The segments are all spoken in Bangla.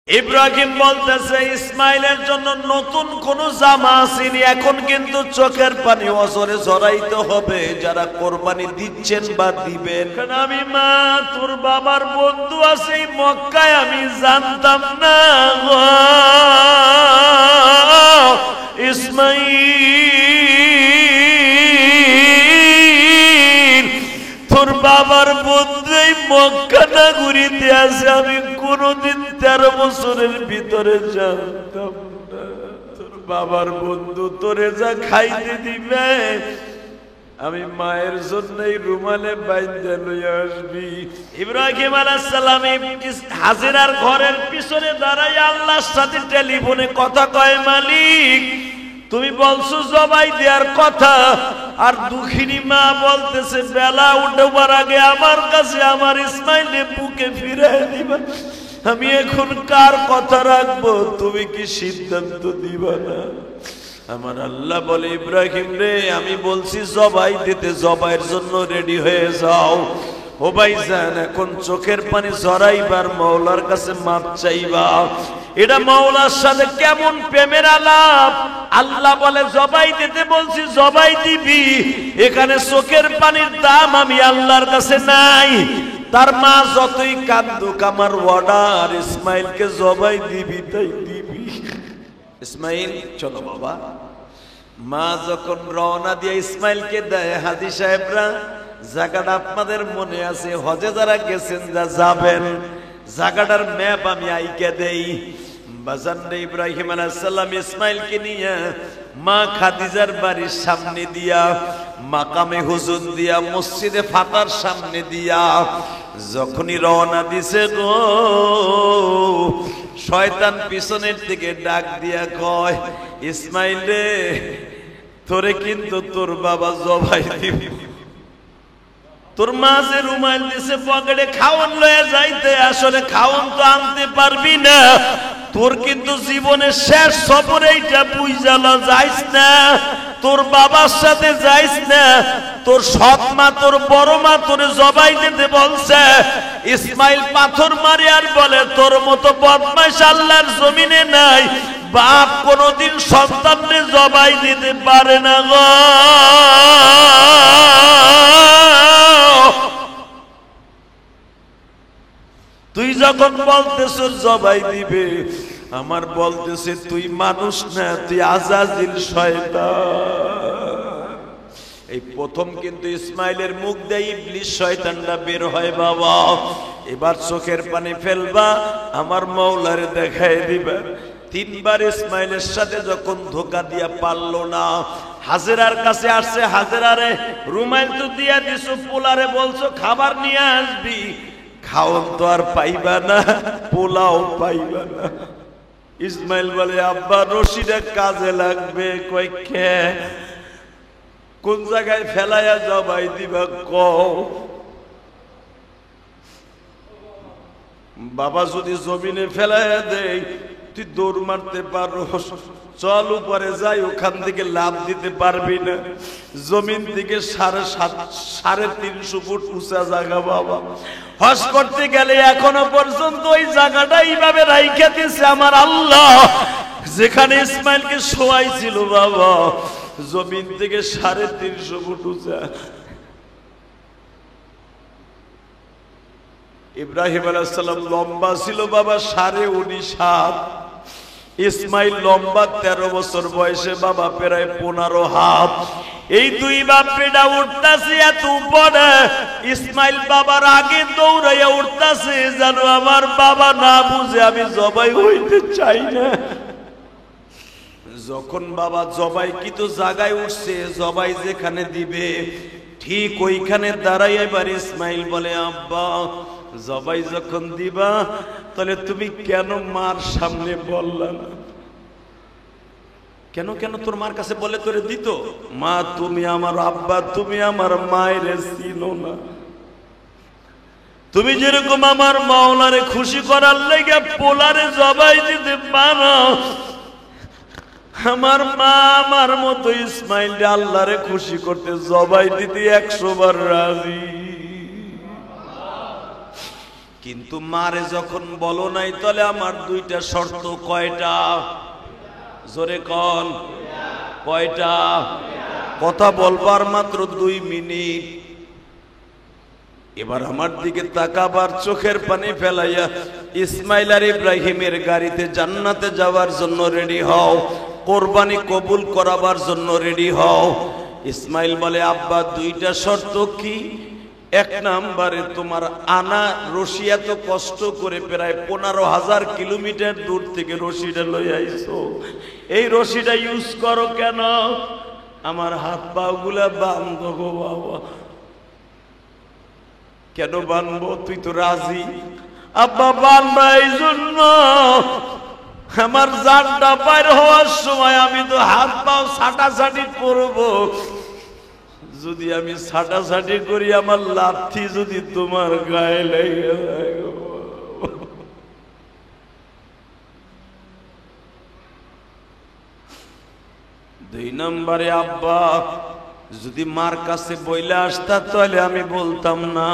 ইব্রাহিম বলতেছে ইসমাইলের জন্য নতুন কোন জামা আসেনি, এখন কিন্তু চোখের পানি অজরে ঝরাইতে হবে যারা কোরবানি দিচ্ছেন বা দিবেন। আমি মা তোর বাবার বন্ধু আছে মক্কায়, আমি জানতাম না ইসমাইল তোর বাবার বন্ধু এই মক্কা নগরীতে আছে, আমি কোনদিন 13 বছরের ভিতরে জানতাম না। তোর বাবার বন্ধু তোরে যা খাইতে দিবে আমি মায়ের জন্য রুমালে বাইন্ধে লইয়া আসবি। ইব্রাহিম আলাইহিস সালাম হাজেরার ঘরের পিছনে দাঁড়ায় আল্লাহর সাথে টেলিফোনে কথা কয়, মালিক তুমি বলছো জবাই দেওয়ার কথা, আর দুঃখিনী মা বলতেছে বেলা উঠবার আগে আমার কাছে আমার ইসমাইলে বুকে ফিরাই দিবা। আমি এখন কার কথা রাখবো? তুমি কি সিদ্ধান্ত দিবা না? আমার আল্লাহ বলে, ইব্রাহিম রে আমি বলছি জবাই দিতে, জবাইয়ের জন্য রেডি হয়ে যাও। ও ভাইজান এখন চোখের পানি ঝরাইবার মাওলার কাছে মাপ চাইবা। এটা মাওলার সাথে কেমন প্রেমের আলাপ। আল্লাহ বলে জবাই দিতে বলছি জবাই দিবি, এখানে চোখের পানির দাম আমি আল্লাহর কাছে নাই। তার মা যতই কান্দুক আমার অর্ডার ইসমাইলকে জবাই দিবি তাই দিবি। ইসমাইল চলো বাবা। মা যখন রওনা দিয়ে ইসমাইলকে দেয়, হাজী সাহেবরা জায়গাটা আপনাদের মনে আছে, হজে যারা গেছেন যা যাবেন জায়গাটার ম্যাপ আমি আইকে দেই। বাজানরে ইব্রাহিম আলাইহিস সালাম ইসমাইলকে নিয়ে মা খাদিজার বাড়ির সামনে দিয়া, মাকামে হুজুর দিয়া, মসজিদে ফাতার সামনে দিয়া যখনই রওনা দিছে গো, শয়তান পিছনের থেকে ডাক দিয়া কয়, ইসমাইল রে তোরে কিন্তু তোর বাবা জবাই দিবে। তোর মা যে রুমাল দিছে পকেটে খাওন লয়ে যাইতে, আসলে খাওন তো আনতে পারবি না। তোর কিন্তু জীবনের শেষ সফর এইটা বুঝালো, যাইস না তোর বাবার সাথে যাইস না। তোর সৎ মা তোর বড় মা তোরে জবাই দিতে বলছে। ইসমাইল পাথর মারে আর বলে, তোর মতো বদমাইশ আল্লাহর জমিনে নাই। বাপ কোনদিন সন্তানকে জবাই দিতে পারে না গো। তুই যখন বলতেছ জবাই দিবে, আমার বলতেছে তুই মানুষ না, তুই আজাজিল শয়তান। এই প্রথম কিন্তু ইসমাইলের মুখ দিয়ে ইবলিস শয়তানটা বের হয় বাবা। এবার চোখের পানি ফেলবা, আমার মাওলারে দেখাই দিবা। 3 বার ইসমাইলের সাথে যখন ধোকা দিয়া পারলো না, হাজেরার কাছে আসছে, হাজেরারে রুমাইল তো দিয়া দিছো, পোলারে বলছো খাবার নিয়ে আসবি, খাওন তো আর পাইবা না, পোলাও পাইবা না। ইসমাইল বলে, আব্বা রশিটা কাজে লাগবে। কই কে কোন জায়গায় ফেলাইয়া জবাই দিবা কও। বাবা যদি জমিনে ফেলাইয়া দেয় তুই দৌড় মারতে পারো, চল উপরে যাই, ওখান থেকে লাভ দিতে পারবি না। জমিন থেকে 350 ফুট উঁচা জায়গা বাবা। হজ করতে গেলে এখনো পর্যন্ত ওই জায়গাটা এইভাবে রাইখা দিয়েছে আমার আল্লাহ, যেখানে ইসমাইলকে শোয়াইছিল বাবা, জমিন থেকে 350 ফুট উঁচা। ইব্রাহিম আলাইহিস সালাম লম্বা ছিল বাবা 19.5 হাত। ইসমাইল লম্বা 13 বছর বয়সে বাবা প্রায় 15 হাত। এই দুই বাপ বেটা উঠতাছে এত উপরে, ইসমাইল বাবার আগে দৌড়াইয়া উঠতাছে যেন আমার বাবা না বুঝে আমি জবাই হইতে চাই না। যখন বাবা জবাই কিন্তু জায়গায় উঠছে, জবাই যেখানে দিবে ঠিক ওইখানে দাঁড়াই। এবার ইসমাইল বলে, আব্বা জবাই যখন দিবা তাহলে তুমি কেন মার সামনে বললা না? কেন কেন তোর মার কাছে বলে তোরে দিত? মা তুমি আমার আব্বা, তুমি আমার মায়ের চিনো না। তুমি যেরকম আমার মাওলারে খুশি করার লেগে পোলারে জবাই দিতে পারো, আমার মা আমার মতো ইসমাইল আল্লাহরে খুশি করতে জবাই দিতে 100 বার রাজি। কিন্তু মারে যখন বলো নাই, তাহলে আমার দুইটা শর্ত কয়টা? জোরে কন, কয়টা? কথা বলবার মাত্র 2 মিনিট। এবার আমার দিকে তাকাবার চোখের পানি ফেলাইয়া ইসমাইল আর ইব্রাহিমের গাড়িতে জান্নাতে যাওয়ার জন্য রেডি হও, কোরবানি কবুল করাবার জন্য রেডি হও। ইসমাইল বলে, আব্বা দুইটা শর্ত কি? 1 নম্বরে তোমার আনা রশি এত কষ্ট করে প্রায় 15,000 কিলোমিটার দূর থেকে রশিটা লই আইছো, এই রশিটা ইউজ করো কেন? আমার হাত পা গুলা বাঁধো গো বাবা। কেন বানবো? তুই তো রাজি। আব্বা বানবা এই জন্য, আমার জানটা বাইর হওয়ার সময় আমি তো হাত পাও ছাটাছাটি করবো, যদি আমি ছাটাছাটি করি আমার লাথি যদি তোমার গায়ে লেগে যায়। 2 নম্বরে আব্বা যদি মার কাছে বইলে আসতা তাহলে আমি বলতাম না।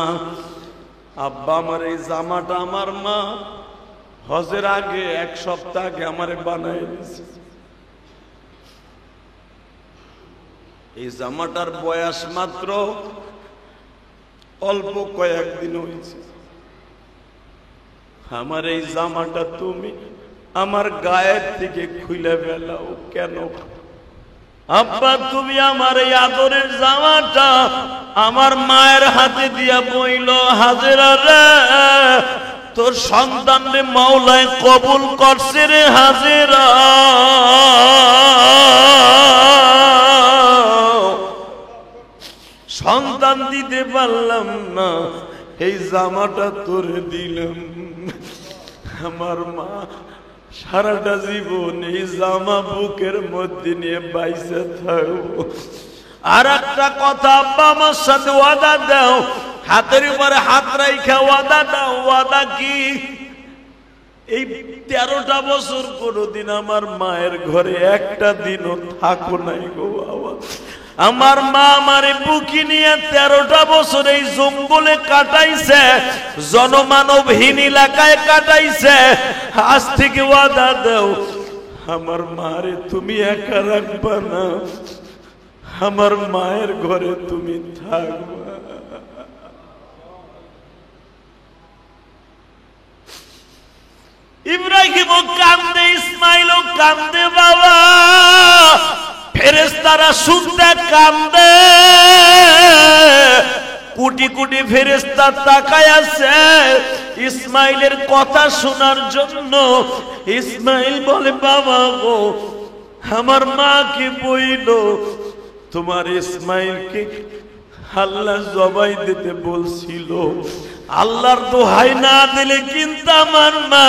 আব্বা আমার এই জামাটা আমার মা হজের আগে 1 সপ্তাহ আগে আমারে বানাই দিয়েছে। এই জামাটার বয়স মাত্র অল্প কয়েকদিন হয়েছে। আমার এই জামাটা তুমি আমার গায়ের থেকে খুলে ফেলাও কেন? আব্বা তুমি আমার এই আদরের জামাটা আমার মায়ের হাতে দিয়া বইল, হাজেরা রে তোর সন্তান রে মাওলায় কবুল করছে রে হাজেরা। সন্তান দিতে পারলাম না, এই জামাটা তোরে দিলাম। আমার মা সারাটা জীবন এই জামা বুকের মধ্যে নিয়ে বাইসে থাকবো। আর একটা কথা আব্বা আমার সাথে ওয়াদা দাও, হাতের উপরে হাত রাইখা ওয়াদা দাও। ওয়াদা কি? এই 13টা বছর কোনদিন আমার মায়ের ঘরে একটা দিনও থাকো নাই গো বাবা। আমার মা আমারে বুকি নিয়ে 13টা বছর এই জঙ্গলে কাটাইছে, জনমানবহীন এলাকায় কাটাইছে। আজ থেকে ওয়াদা দাও আমার মারে তুমি একা রাখবা না, আমার মায়ের ঘরে তুমি থাকবা। ইব্রাহিমও কান্দে, ইসমাইলও কান্দে বাবা। ফেরেশতারা শুনতে কান্দে, কোটি কোটি ফেরেশতা তাকায় আছে ইসমাইলের কথা শোনার জন্য। ইসমাইল বলে, বাবা গো আমার মাকে বইল তোমার ইসমাইলকে আল্লাহ জবাই দিতে বলছিল, আল্লাহর দোহাই না দিলে কিন্তু আমার মা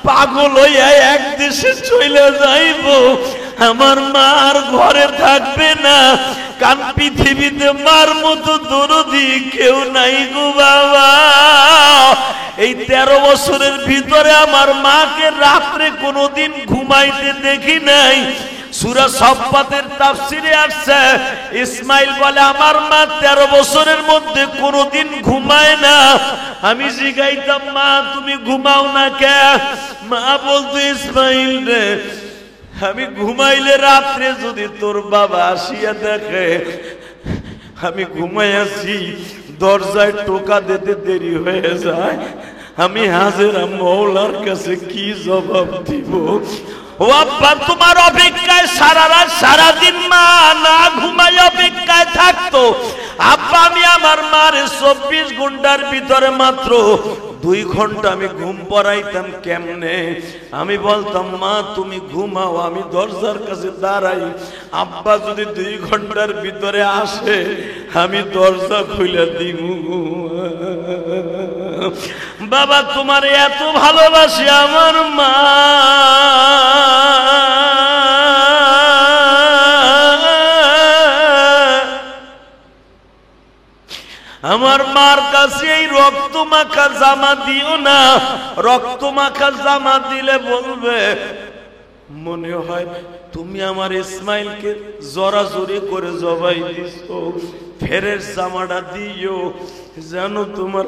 পাগল হইয়া এক দেশে চলে যাইব, আমার মা আর ঘরে থাকবে না। কারণ পৃথিবীতে মার মতো দরদি কেউ নাই গো বাবা। এই 13 বছরের ভিতরে আমার মাকে রাত্রে কোনোদিন ঘুমাইতে দেখি নাই। সূরা সাফফাতের তাফসিরে আসছে, ইসমাইল বলে আমার মা 13 বছরের মধ্যে কোনোদিন ঘুমায় না। আমি জিজ্ঞাইতাম মা তুমি ঘুমাও না কে? মা বলতো ইসমাইল রে আমি ঘুমাইলে রাত্রে যদি তোর বাবা আসিয়া দেখে আমি ঘুমাই আছি, দরজায় টোকা দিতে দেরি হয়ে যায়, আমি হাজেরা মওলার কাছে কি জবাব দিব? ও আব্বা তোমার অপেক্ষায় সারা রাত সারাদিন মা না ঘুমাই অপেক্ষায় থাকতো। আব্বা আমি আমার মারে 24 ঘন্টার ভিতরে মাত্র 2 ঘন্টা আমি ঘুম পড়াইতাম। কেমনে? আমি বলতাম মা তুমি ঘুমাও, আমি দরজার কাছে দাঁড়াই, আব্বা যদি 2 ঘন্টার ভিতরে আসে আমি দরজা খুলে দিব। বাবা তোমার এত ভালোবাসি আমার মা, আমার মার কাছে এই রক্ত মাখা জামা দিও না। রক্ত মাখা জামা দিলে বলবে মনে হয় তুমি আমার ইসমাইলকে জোরাজুরি করে জবাই দিছো, ফেরের জামাটা দিও যেন তোমার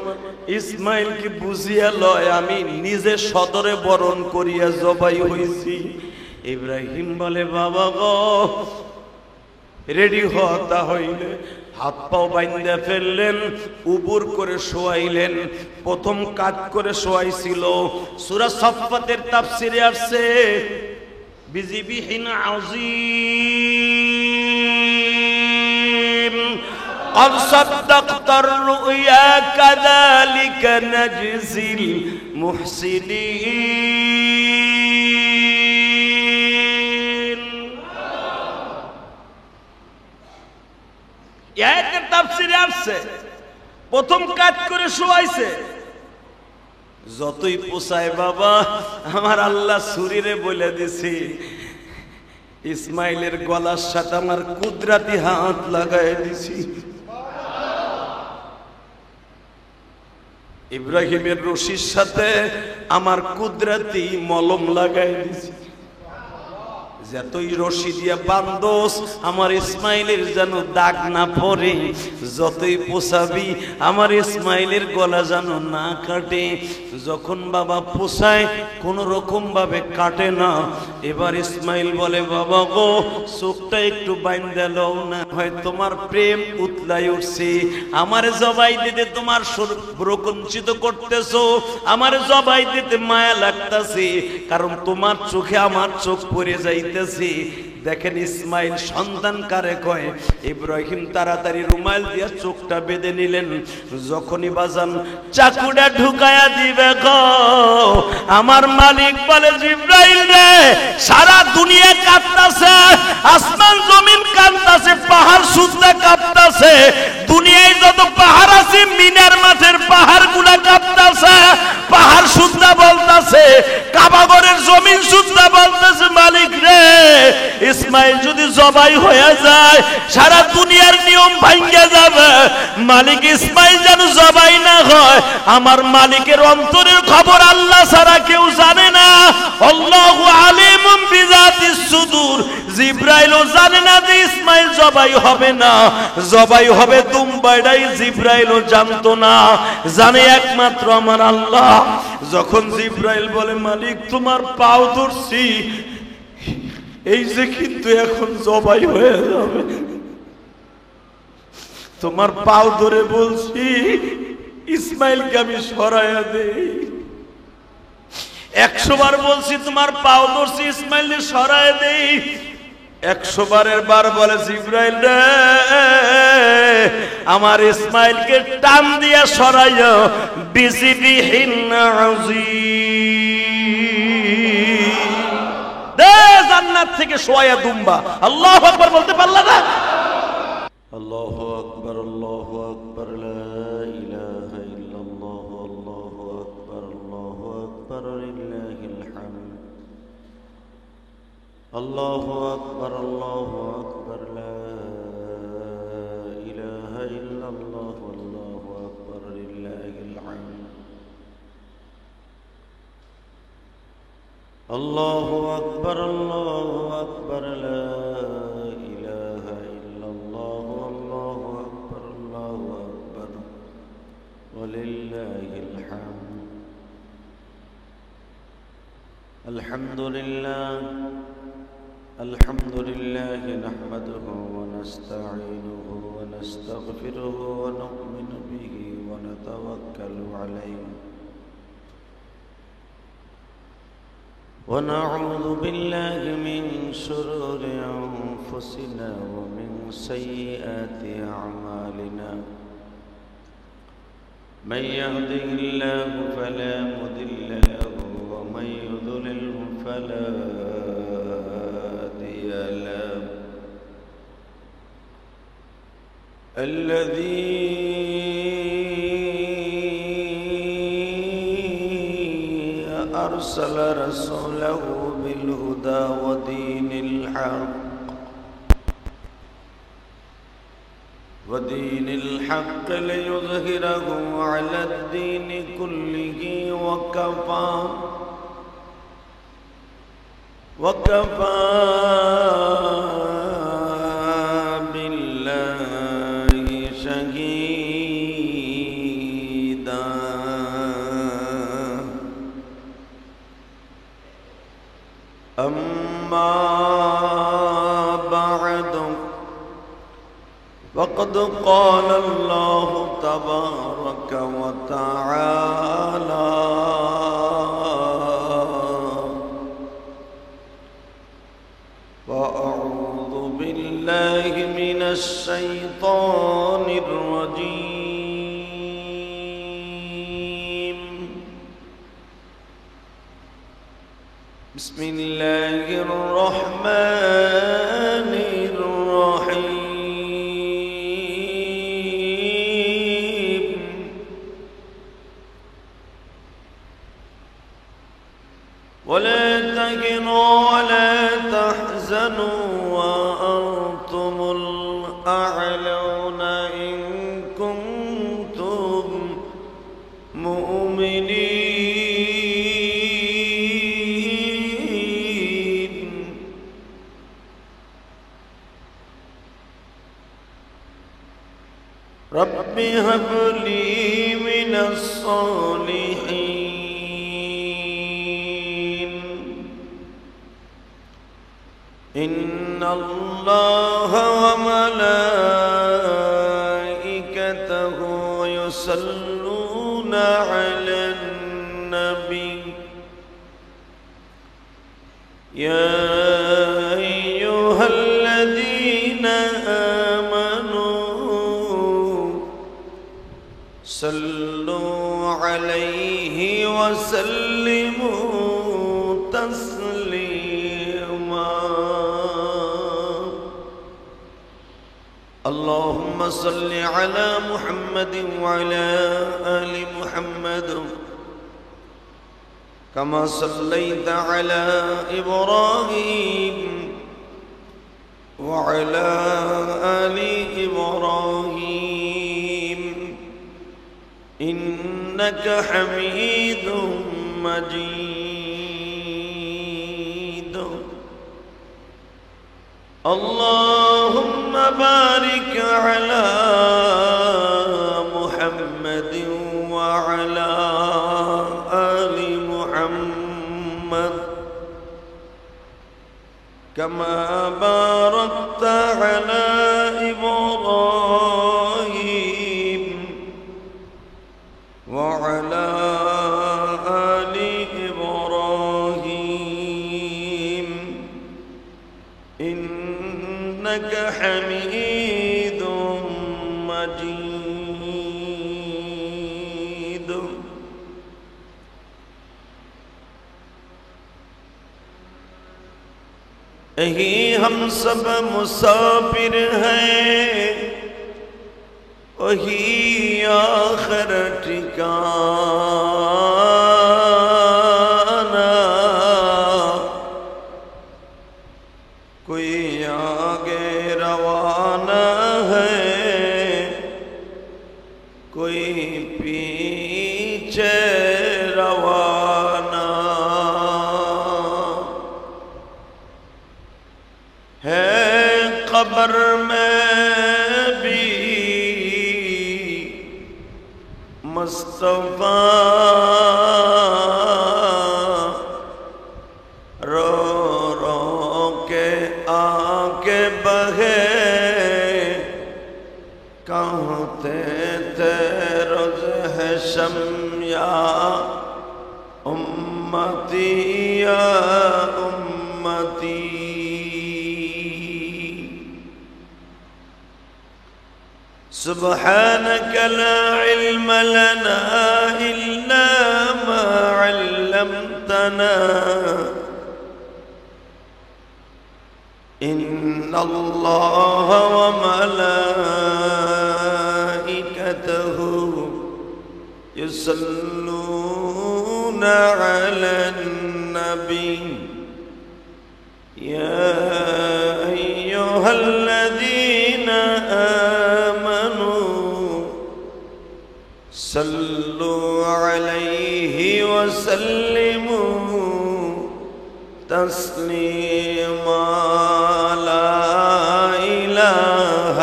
ইসমাইলকে বুঝিয়া লয় আমি নিজে সদরে বরণ করিয়া জবাই হইছি। ইব্রাহিম বলে বাবা গো রেডি হওয়া হইলে হাত পাও বাইন্দা ফেললেন, উবুর করে শোয়াইলেন। প্রথম কাজ করে শোয়াইছিল, সূরা সাফফাতের তাফসিরে আসছে বিজিবিহিন আযীম قد صدقت الرؤيا كذلك نجزي المحسنين। আয়াতের তাফসিরে আসছে প্রথম কাজ করে শোয়াইছে। যতই পোষায় বাবা, আমার আল্লাহ শরীরে বলে দিছি ইসমাইলের গলার সাথে আমার কুদরতি হাত লাগাই দিছি। ইব্রাহিমের রশির সাথে আমার কুদরতি মলম লাগাই দিছি। যতই রশি দিয়া বান্ধোস আমার ইসমাইলের যেন দাগ না পড়ে, যতই পোষাবি আমার ইসমাইলের গলা যেন না কাটে। যখন বাবা পোষায় কোন রকম ভাবে কাটে না। এবার ইসমাইল বলে বাবা গো চোখটা একটু বাইন্ধা লও না, হয় তোমার প্রেম উতলাই উঠছে, আমার জবাই দিতে তোমার প্রকঞ্চিত করতেছো, আমার জবাই দিতে মায়া লাগতেছে, কারণ তোমার চোখে আমার চোখ পড়ে যাইতে। দেখেন ইসমাইল সন্তান কারে কয়। ইব্রাহিম তাড়াতাড়ি রুমাল দিয়া চোখটা বেঁধে নিলেন। যখনই বাজান চাকুটা ঢুকায়া দিবে গো, আমার মালিক বলে জিব্রাইল রে সারা দুনিয়া কাঁপতাছে, আসমান জমিন কাঁপতাছে, পাহাড় সুদ্ধা কাঁপতাছে, দুনিয়ায় যত পাহাড় আছে মিনার মাঠের পাহাড় গুলা কাঁপতাছে, পাহাড় সুদ্ধা বলতাছে, কাবাগরের জমিন সুদ্ধা বলতেছে মালিক রে ইসমাইল যদি জবাই হয়ে যায় সারা দুনিয়ার নিয়ম ভাঙ্গে যাবে, মালিক ইসমাইল যেন জবাই না হয়। আমার মালিকের অন্তরের খবর আল্লাহ ছাড়া কেউ জানে না। আল্লাহু আলিমুম বিযাতিস সুদূর। জিব্রাইলও জানে না যে ইসমাইল জবাই হবে না, জবাই হবে দুম্বাইটাই জিব্রাইলও জানতো না, জানে একমাত্র আমার আল্লাহ। যখন জিব্রাইল বলে মালিক তোমার পাও ধরছি, এই যে কিন্তু এখন জবাই হয়ে যাবে, তোমার পাও ধরে বলছি ইসমাইলকে আমি সরাইয়া দেই। 100 বার বলছি তোমার পাও ধরছি ইসমাইলকে সরাইয়া দেই। 100 বারের বার বলে জিব্রাইল রে আমার ইসমাইলকে টান দিয়া সরাইয়া বিজিবিহিন আযীম দে জান্নাত থেকে সোয়া দুম্বা। আল্লাহু আকবার বলতে পারলা না? আল্লাহু আকবার, আল্লাহু আকবার, লা ইলাহা ইল্লাল্লাহ, আল্লাহু আকবার, আল্লাহু আকবার, লিল্লাহিল হামদ। আল্লাহু আকবার, আল্লাহু আকবার, লা ইলাহা ইল্লাল্লাহ, আল্লাহু আকবার, লিল্লাহিল হামদ। আল্লাহু আকবার, আল্লাহু আকবার, লা ইলাহা ইল্লাল্লাহ, আল্লাহু আকবার, আল্লাহু আকবার, ওয়ালিল্লাহিল হামদ। আলহামদুলিল্লাহ, আলহামদুলিল্লাহ নাহমাদুহু ওয়া নাস্তাঈনুহু ওয়া নাস্তাগফিরুহু ওয়া নু'মিনু বিহি ওয়া নাতাওয়াক্কালু আলাইহি ونعوذ بالله من شرور أنفسنا ومن سيئات أعمالنا من يهده الله فلا مضل له ومن يضلله فلا هادي له الذي أرسل رسوله بالهدى ودين الحق ليظهره على الدين كله وكفى وكفى بالله شهيدا أما بعد فقد قال الله تبارك وتعالى فأعوذ بالله من الشيطان الرجيم بسم الله الرحمن الرحيم ولا تهنوا ولا تحزنوا وأنتم الأعلون إن كنتم مؤمنين رب هب لي من الصالحين إن الله وملائكته يصلون على النبي يا أيها الذين آمنوا صلوا عليه وسلموا تسليما اللهم صل على محمد وعلى آل محمد كما صليت على إبراهيم وعلى آل إبراهيم إنك حميد مجيد اللهم بارك على محمد وعلى آل محمد كما باركت على إبراهيم وعلى آل إبراهيم إنك حميد مجيد यही हम सब मुसाफिर हैं वही आखिर ठिकाना कोई आगे रवाना है कोई पीछे रवाना है कब्र में भी मुस्तफा रो रो के आके बहे कहते थे रोज है शम्या उम्मती या उम्मती سبحانك لا علم لنا إلا ما علمتنا إن الله وملائكته يصلون على النبي يا أيها الذين آمنوا صلوا عليه وسلموا تسليما لا إله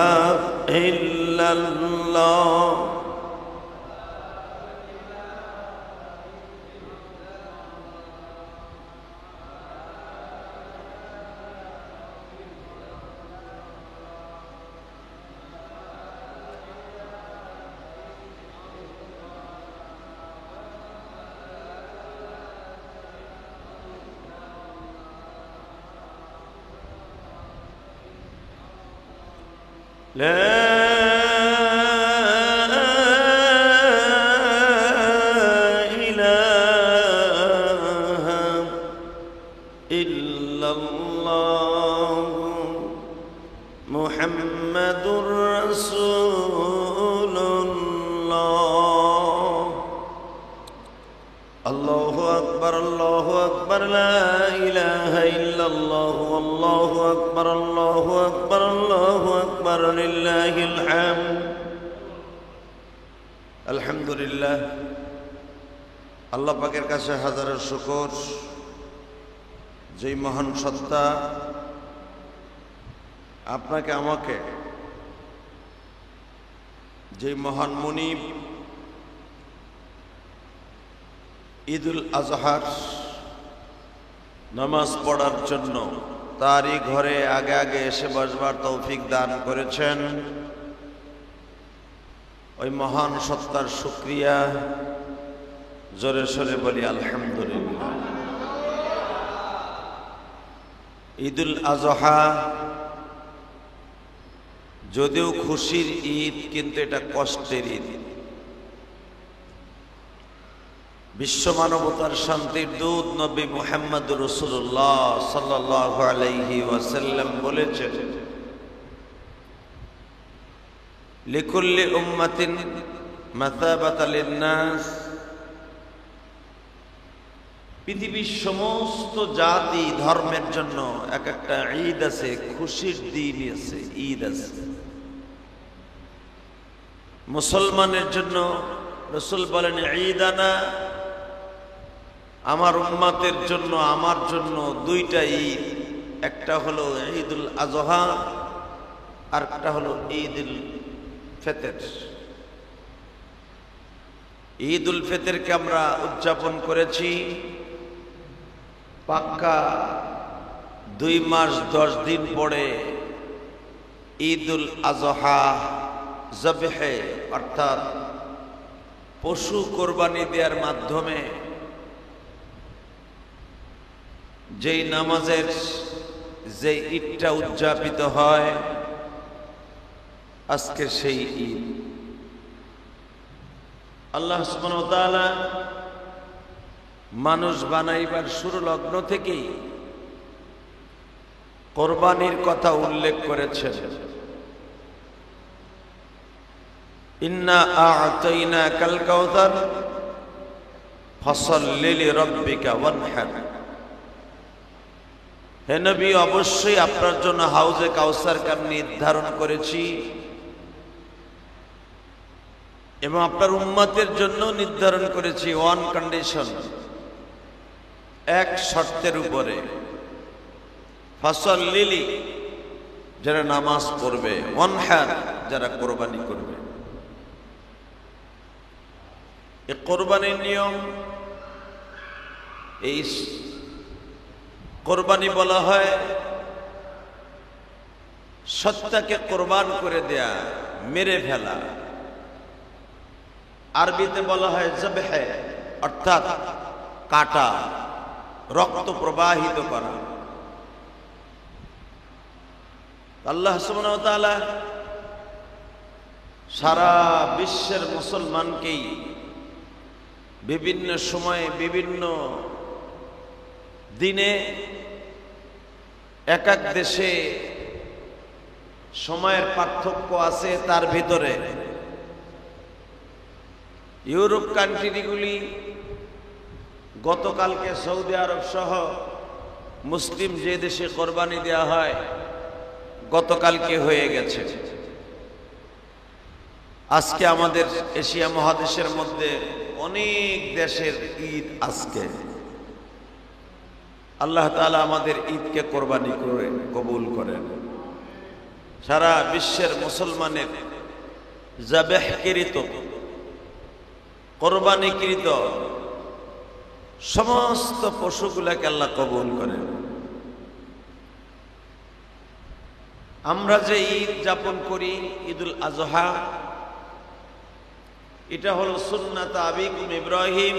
إلا الله لا إله إلا الله محمد رسول الله الله أكبر لا إله إلا الله والله أكبر الله أكبر لله الحمد الحمد لله আল্লাহ পাকের কাছে হাজারো শুকর যেই মহান সত্তা আপনাকে আমাকে যেই মহান মুনিব ঈদুল আজহার নামাজ পড়ার জন্য তারই ঘরে আগে আগে এসে বসবার তৌফিক দান করেছেন ওই মহান সত্তার শুকরিয়া জোরে সোরে বলি আলহামদুলিল্লাহ। ঈদুল আজহা যদিও খুশির ঈদ কিন্তু এটা কষ্টের ঈদ। বিশ্ব মানবতার শান্তির দূত নবী মুহাম্মদ রাসূলুল্লাহ সাল্লাল্লাহু আলাইহি ওয়াসাল্লাম বলেছেন, লিকুল্লি উম্মাতিন মাসাবাতা লিন-নাস, পৃথিবীর সমস্ত জাতি ধর্মের জন্য এক একটা ঈদ আছে, খুশির দিন আছে, ঈদ আছে। মুসলমানের জন্য রাসূল বলেন ঈদানা, আমার উম্মতের জন্য আমার জন্য দুইটা ঈদ, একটা হলো ঈদুল আজহা আর একটা হলো ঈদুল ফিতর। ঈদুল ফিতরকে আমরা উদযাপন করেছি পাক্কা 2 মাস 10 দিন পরে ঈদুল আজহা জবহে অর্থাৎ পশু কোরবানি দেওয়ার মাধ্যমে যেই নামাজের যে ঈদটা উদযাপিত হয় আজকে সেই ঈদ। আল্লাহ সুবহানাহু ওয়া তাআলা মানুষ বানাইবার শুরু লগ্ন থেকেই কোরবানির কথা উল্লেখ করেছেন। ইন্না আ'তাইনাকাল কাউসার ফাসাল্লি লিরাব্বিকা ওয়ানহার, হে নবী অবশ্যই আপনার জন্য হাউজে কাউসারকে আমি নির্ধারণ করেছি এবং আপনার উম্মতের জন্য নির্ধারণ করেছি ওয়ান কন্ডিশন, এক শর্তের উপরে, ফাসাল্লি যারা নামাজ পড়বে, ওয়ানহার যারা কোরবানি করবে। এই কোরবানির নিয়ম, এই কোরবানি বলা হয় সত্তাকে কোরবান করে দেয়া, মেরে ফেলা। আরবিতে বলা হয় জবহে অর্থাৎ কাটা, রক্ত প্রবাহিত করা। আল্লাহ সুবহানাহু ওয়া তাআলা সারা বিশ্বের মুসলমানকেই বিভিন্ন সময়ে বিভিন্ন দিনে এক এক দেশে সময়ের পার্থক্য আছে। তার ভিতরে ইউরোপ কান্ট্রিগুলি গতকালকে সৌদি আরব সহ মুসলিম যে দেশে কোরবানি দেওয়া হয় গতকালকে হয়ে গেছে। আজকে আমাদের এশিয়া মহাদেশের মধ্যে অনেক দেশের ঈদ আজকে। আল্লাহ তাআলা আমাদের ঈদকে কোরবানি করে কবুল করেন। সারা বিশ্বের মুসলমানের যাবেহকৃত কোরবানিকৃত সমস্ত পশুগুলাকে আল্লাহ কবুল করেন। আমরা যে ঈদ যাপন করি ঈদুল আজহা, এটা হলো সুন্নাত আবিকুম ইব্রাহিম,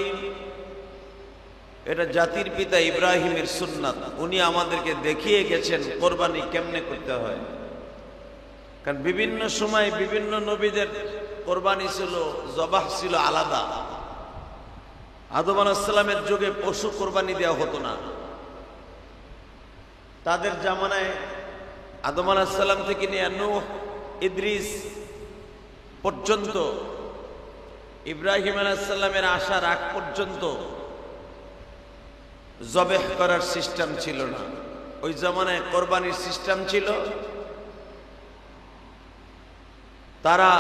এটা জাতির পিতা ইব্রাহিমের সুন্নাত। উনি আমাদেরকে দেখিয়ে গেছেন কোরবানি কেমনে করতে হয়। কারণ বিভিন্ন সময় বিভিন্ন নবীদের কোরবানি ছিল, জবাহ ছিল আলাদা। আদম আলাইহিস সালামের যুগে পশু কোরবানি দেওয়া হতো না। তাদের জামানায় আদম আলাইহিস সালাম থেকে নিয়ে নূহ, ইদ্রিস পর্যন্ত, ইব্রাহিম আলাইহিস সালামের আসার আগ পর্যন্ত জবেহ করার সিস্টেম ছিল না। ওই জামানায় কোরবানির সিস্টেম ছিল, তারা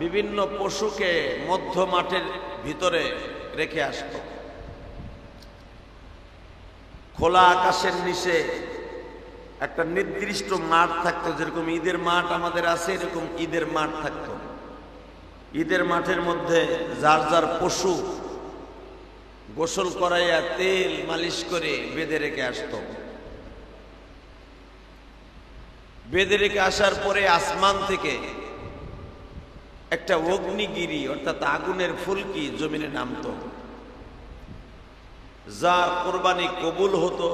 বিভিন্ন পশুকে মধ্য মাঠের ভিতরে রেখে আসত। খোলা আকাশের নিচে একটা নির্দিষ্ট মাঠ থাকতো, যেরকম ঈদের মাঠ আমাদের আছে এরকম ঈদের মাঠ থাকতো। ঈদের মাঠের মধ্যে যার যার পশু গোসল করাইয়া তেল মালিশ করে বেঁধে রেখে আসতো। বেঁধে রেখে আসার পরে আসমান থেকে একটা অগ্নিগিরি অর্থাৎ আগুনের ফুলকি জমিনে নামতো, যার কোরবানি কবুল হতো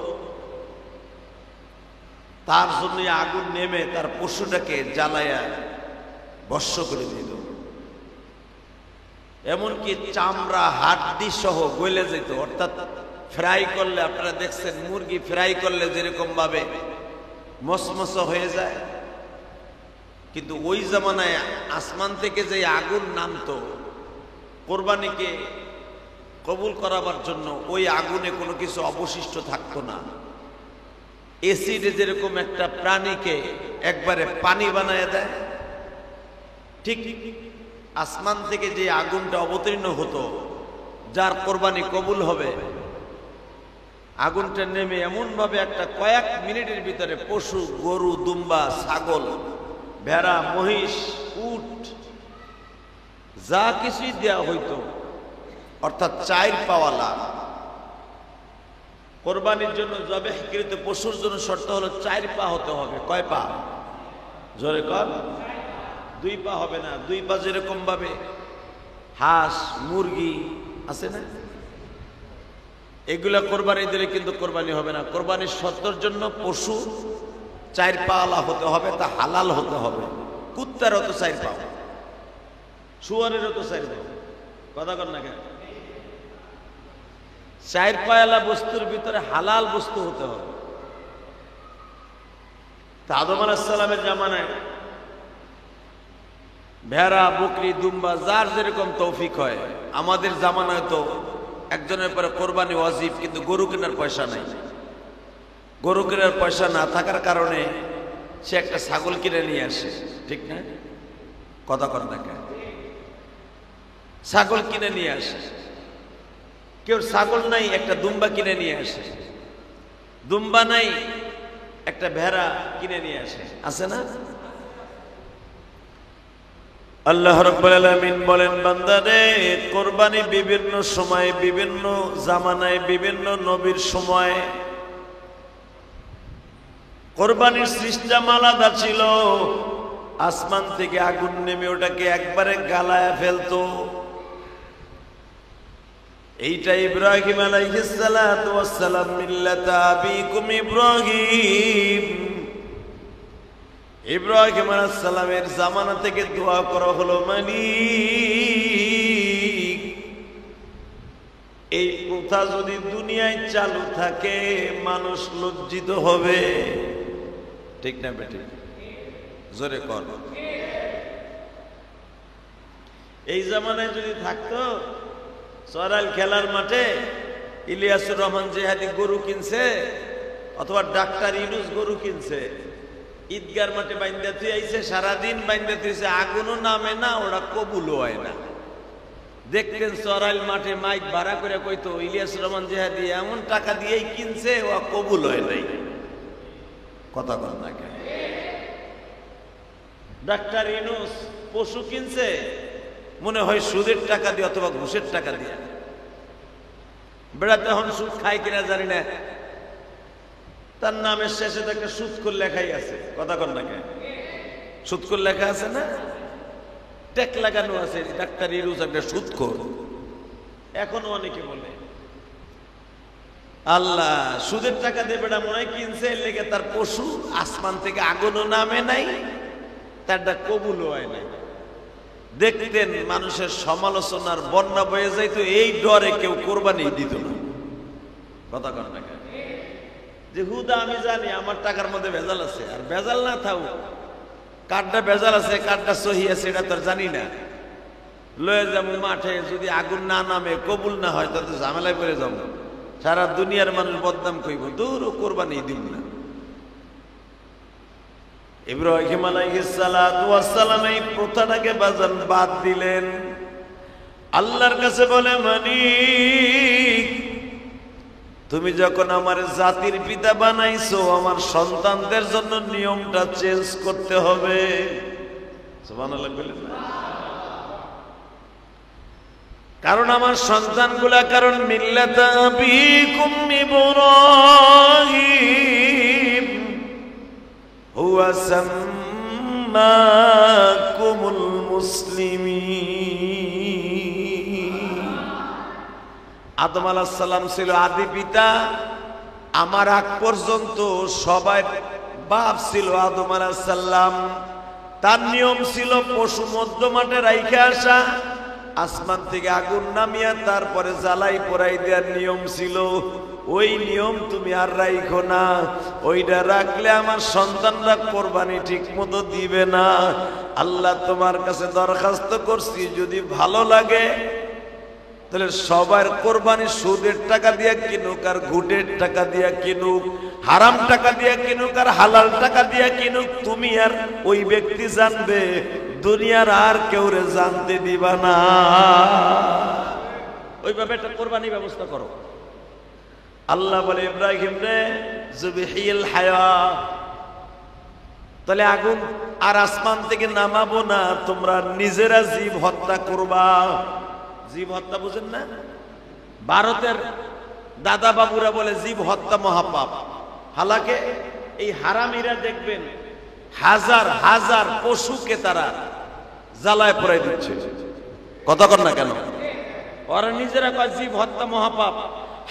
তার জন্য আগুন নেমে তার পশুটাকে জ্বালায়া ভস্ম করে দিল। এমনকি চামড়া হাড্ডি সহ গলে যেত। অর্থাৎ ফ্রাই করলে, আপনারা দেখছেন মুরগি ফ্রাই করলে যেরকম ভাবে মসমস হয়ে যায়, কিন্তু ওই জামানায় আসমান থেকে যে আগুন নামতো কোরবানিকে কবুল করাবার জন্য, ওই আগুনে কোনো কিছু অবশিষ্ট থাকতো না। এসিডে যেরকম একটা প্রাণীকে একবারে পানি বানায় দেয়, ঠিক আসমান থেকে যে আগুনটা অবতীর্ণ হতো যার কোরবানি কবুল হবে, আগুনটা নেমে এমন ভাবে একটা কয়েক মিনিটের ভিতরে পশু, গরু, দুম্বা, ছাগল, ভেড়া, মহিষ, উট যা কিছুই দেয়া হইতো, অর্থাৎ চার পাওয়ালা। কোরবানির জন্য জবেহকৃত পশুর জন্য শর্ত হলো 4 পা হতে হবে। কয় পা? জোরে কর। 2 পা হবে না। 2 পা যেরকম ভাবে হাঁস, মুরগি আছে না, এগুলা কোরবানি দিলে কিন্তু কোরবানি হবে না। কোরবানির শর্তের জন্য পশু 4 পাওয়ালা হতে হবে, তা হালাল হতে হবে। কুত্তারও তো 4 পা, শুয়ারেরও তো 4 পা। কথা কর না কেন? 4 পাওয়ালা বস্তুর ভিতরে হালাল বস্তু হতে হবে। তা আদম আলাইহিস সালামের জামানায় ভেড়া, বকরি, দুম্বা যার যেরকম তৌফিক হয়, আমাদের জামানায় তো একজনের পরে কোরবানি ওয়াজিব, কিন্তু গরু কেনার পয়সা নাই। গরু কেনার পয়সা না থাকার কারণে সে একটা ছাগল কিনে নিয়ে আসে, ঠিক না? কথা কর না কেন? ছাগল কিনে নিয়ে আসে। কেউ ছাগল নাই, একটা দুম্বা কিনে নিয়ে আসে। দুম্বা নাই, একটা ভেড়া কিনে নিয়ে আসে, আছে না? আল্লাহ রাব্বুল আলামিন বলেন, বান্দারে কোরবানি বিভিন্ন সময়ে, বিভিন্ন জামানায়, বিভিন্ন নবীর সময় কোরবানির সিস্টেম আলাদা ছিল। আসমান থেকে আগুন নেমে ওটাকে একবারে গালায় ফেলতো। এইটা ইব্রাহিম আলাইহিস সালাতু ওয়াস সালাম মিল্লাত আবিকুম ইব্রাহিম, ইব্রাহিম আলাইহিস সালামের জামানা থেকে দোয়া করা হলো, মালিক এই প্রথা যদি দুনিয়ায় চালু থাকে মানুষ লজ্জিত হবে, ঠিক না বেটি? জোরে কর। এই জামানায় যদি থাকতো, সরাল খেলার মাঠে ইলিয়াসুর রহমান জিহাদি গরু কিনছে, অথবা ডাক্তার ইউনুস গরু কিনছে, ঈদগার মাঠে বাইন্দা তুই আইছে, সারাদিন বাইন্দা তুইছে, আগুনও নামে না, ওরা কবুল হয় না। দেখতেন সরাইল মাঠে মাইক ভাড়া করে কইতো ইলিয়াস রহমান জিহাদি এমন টাকা দিয়েই কিনছে ও কবুল হয় নাই। কথা বল না কেন? ডাক্তার ইউনূস পশু কিনছে মনে হয় সুদের টাকা দিয়ে অথবা ঘুষের টাকা দিয়ে। বেড়াতে এখন সুদ খায় কিনা জানি না, তার নামের শেষে তো একটা সুদখোর লেখাই আছে। কথা কর না কেন? সুদখোর লেখা আছে না, ট্যাগ লাগানো আছে, ডাক্তার ইউনূস একটা সুদখোর। এখনো অনেকে বলে আল্লাহ সুদের টাকা দিয়ে বেড়া মনে হয় কিনছে, এর লেগে তার পশু আসমান থেকে আগুনও নামে নাই, তারটা কবুল হয় নাই। দেখতেন মানুষের সমালোচনার বন্যা বয়ে যাইতো, এই ডরে কেউ কোরবানি দিত না। কথা কর না কেন? যে হুদা আমি জানি আমার টাকার মধ্যে ভেজাল আছে, আর ভেজাল না থাও কার্ডটা ভেজাল আছে কার্ডটা সহি আছে এটা তো জানি না, লয়ে যাবো মাঠে, যদি আগুন না নামে কবুল না হয় তাতে ঝামেলায় পড়ে যাবো, সারা দুনিয়ার মানুষ বদনাম কইব, দূর ও কোরবানি দিব না। ইব্রাহিম আলাইহিস সালাতু ওয়াস সালাম এই প্রথাটাকে বাদ দিলেন। আল্লাহর কাছে বলে, মালিক তুমি যখন আমার জাতির পিতা বানাইছো, আমার সন্তানদের জন্য নিয়মটা চেঞ্জ করতে হবে। সুবহানাল্লাহ বলেন না? কারণ আমার সন্তানগুলা কারণ মিল্লাতা আবিকুম ইব্রাহিম হুয়া সাম্মাকুমুল মুসলিমিন। আদম আলাইহিস সালাম ছিল আদি পিতা, আমার আগ পর্যন্ত সবাই বাপ ছিল আদম আলাইহিস সালাম। তার নিয়ম ছিল পশু মধ্য মাঠে রাইখে আসা, আসমান থেকে আগুন নামিয়া তারপরে জ্বালাই পোড়াই দেওয়ার নিয়ম ছিল। ওই নিয়ম তুমি আর রাইখো না, ওইটা রাখলে আমার সন্তানরা কোরবানি ঠিক মতো দিবে না। আল্লাহ তোমার কাছে দরখাস্ত করছি, যদি ভালো লাগে তাহলে সবার কোরবানি সুদের টাকা দিয়ে কিনুক আর ঘুটের টাকা দিয়ে কিনুক, হারাম টাকা দিয়ে কিনুক আর হালাল টাকা দিয়ে কিনুক, তুমি আর ওই ব্যক্তি জানবে, দুনিয়ার আর কেউ রে জানতে দিবা না। ওইভাবে একটা কোরবানি ব্যবস্থা করো। আল্লাহ বলে ইব্রাহিম রে যুবহিল হায়া, তাহলে আগুন আর আসমান থেকে নামাবো না, তোমরা নিজেরা জীব হত্যা করবা। জীব হত্যা বুঝেন না? ভারতের দাদা বাবুরা বলে জীব হত্যা মহাপাপ। হালাকে এই হারামিরা দেখবেন হাজার হাজার পশুকে তারা জ্বালায় পোড়াই দিচ্ছে। কথা কর না কেন? ওরা নিজেরা কয় জীব হত্যা মহাপাপ,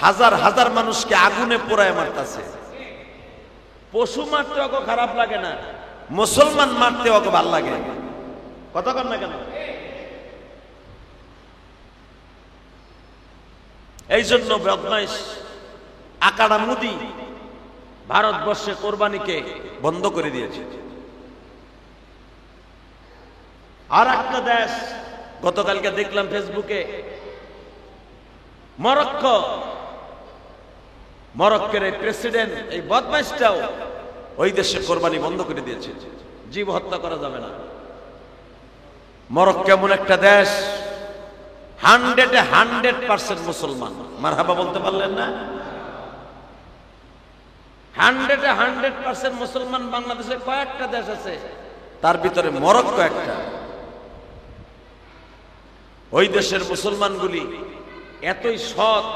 হাজার হাজার মানুষকে আগুনে পোড়ায় মারতেছে। পশু মারতে ওকে খারাপ লাগে না, মুসলমান মারতে ওকে ভাল লাগে। কথা কর না কেন? এই জন্য বদমাইশ আকাড়া মুদি ভারতবর্ষে কোরবানিকে বন্ধ করে দিয়েছে। আর একটা দেশ গতকালকে দেখলাম ফেসবুকে, মরক্কোর এই প্রেসিডেন্ট এই বদমাইশটাও ওই দেশে কোরবানি বন্ধ করে দিয়েছে, জীব হত্যা করা যাবে না। মরক্কো এমন একটা দেশ 100% মুসলমান। মারহাবা বলতে পারলেন না? 100% মুসলমান। বাংলাদেশে কয়েকটা দেশ আছে, তার ভিতরে মরক্কো একটা। ওই দেশের মুসলমানগুলি এতই সৎ,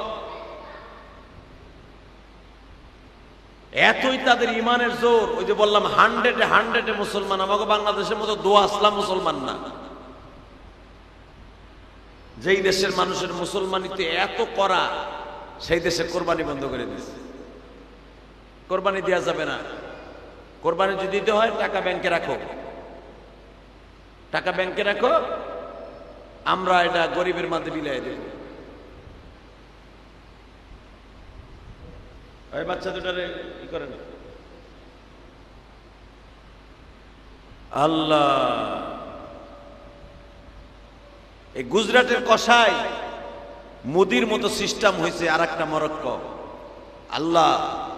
এতই তাদের ইমানের জোর, ওই যে বললাম 100% মুসলমান। আমাকে বাংলাদেশের মতো দোয়া আসলাম মুসলমান না। যেই দেশের মানুষের মুসলমানিতে এত করা, সেই দেশে কোরবানি বন্ধ করে দিয়েছে। কোরবানি দেওয়া যাবে না। কোরবানি যদি দিতে হয় টাকা ব্যাংকে রাখো, টাকা ব্যাংকে রাখো, আমরা এটা গরিবের মাঝে বিলাই দেব। ওই বাচ্চা দুটারে কি করেন? আল্লাহ, এই গুজরাটের কসাই মুদির মতো সিস্টেম হয়েছে আর একটা মরক্কো। আল্লাহ,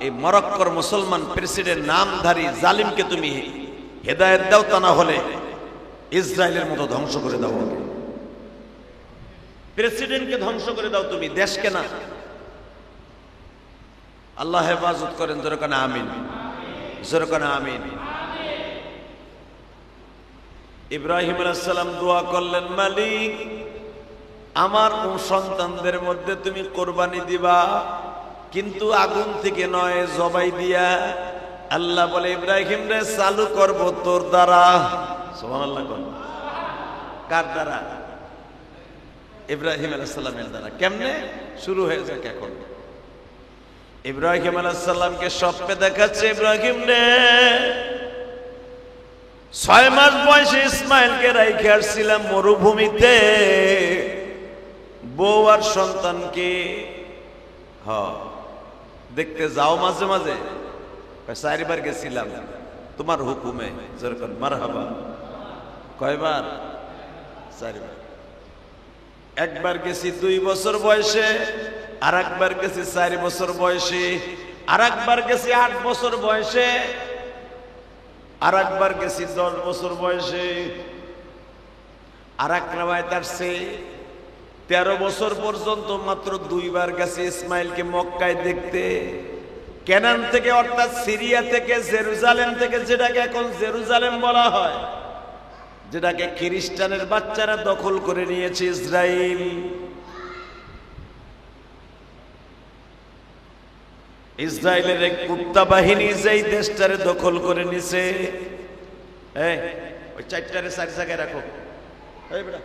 এই মরক্কোর মুসলমান প্রেসিডেন্ট নামধারী জালিমকে তুমি হেদায়েত দাও, তা না হলে ইসরায়েলের মতো ধ্বংস করে দাও। প্রেসিডেন্টকে ধ্বংস করে দাও তুমি, দেশকে না। আল্লাহ হেফাজত করেন, জোরে কানা আমিন, জোরে কানা আমিন। ইব্রাহিম আলাইহিস সালাম দোয়া করলেন, মালিক আমার সন্তানদের মধ্যে তুমি কোরবানি দিবা, কিন্তু আগুন থেকে নয়, জবাই দিয়া। আল্লাহ বলে, ইব্রাহিম রে চালু করব তোর দ্বারা। সুবহানাল্লাহ। কার দ্বারা? ইব্রাহিম আলাইহিস সালামের দ্বারা। কেমনে? শুরু হয়ে যাক এখন। ইব্রাহিম আলাইহিস সালামকে স্বপ্নে দেখাচ্ছে, ইব্রাহিম রে 6 মাস বয়সে ইসমাইলকে রাইখে আসছিলাম মরুভূমিতে, বউ আর সন্তানকে দেখতে যাও মাঝে মাঝে। 4 বার গেছিলাম তোমার হুকুমে, যেরকম মারহাবা। কয়বার? 4 বার। একবার গেছি 2 বছর বয়সে, আর একবার গেছি 4 বছর বয়সে, আর একবার গেছি 8 বছর বয়সে, আর একবার গেছি 10 বছর বয়সে, আর এক রাওয়ায়াত আসছে 13 বছর পর্যন্ত মাত্র 2 বার গেছে ইসমাইলকে মক্কায় দেখতে। কেনান থেকে, অর্থাৎ সিরিয়া থেকে, জেরুজালেম থেকে, যেটাকে এখন জেরুজালেম বলা হয়, যেটাকে খ্রিস্টানের বাচ্চারা দখল করে নিয়েছে ইসরায়েল। ইসরায়েলের এক কুত্তা বাহিনী যেই দেশটারে দখল করে নিছে, ওই 4টারে 4 জায়গায় রাখো। এই বেটা,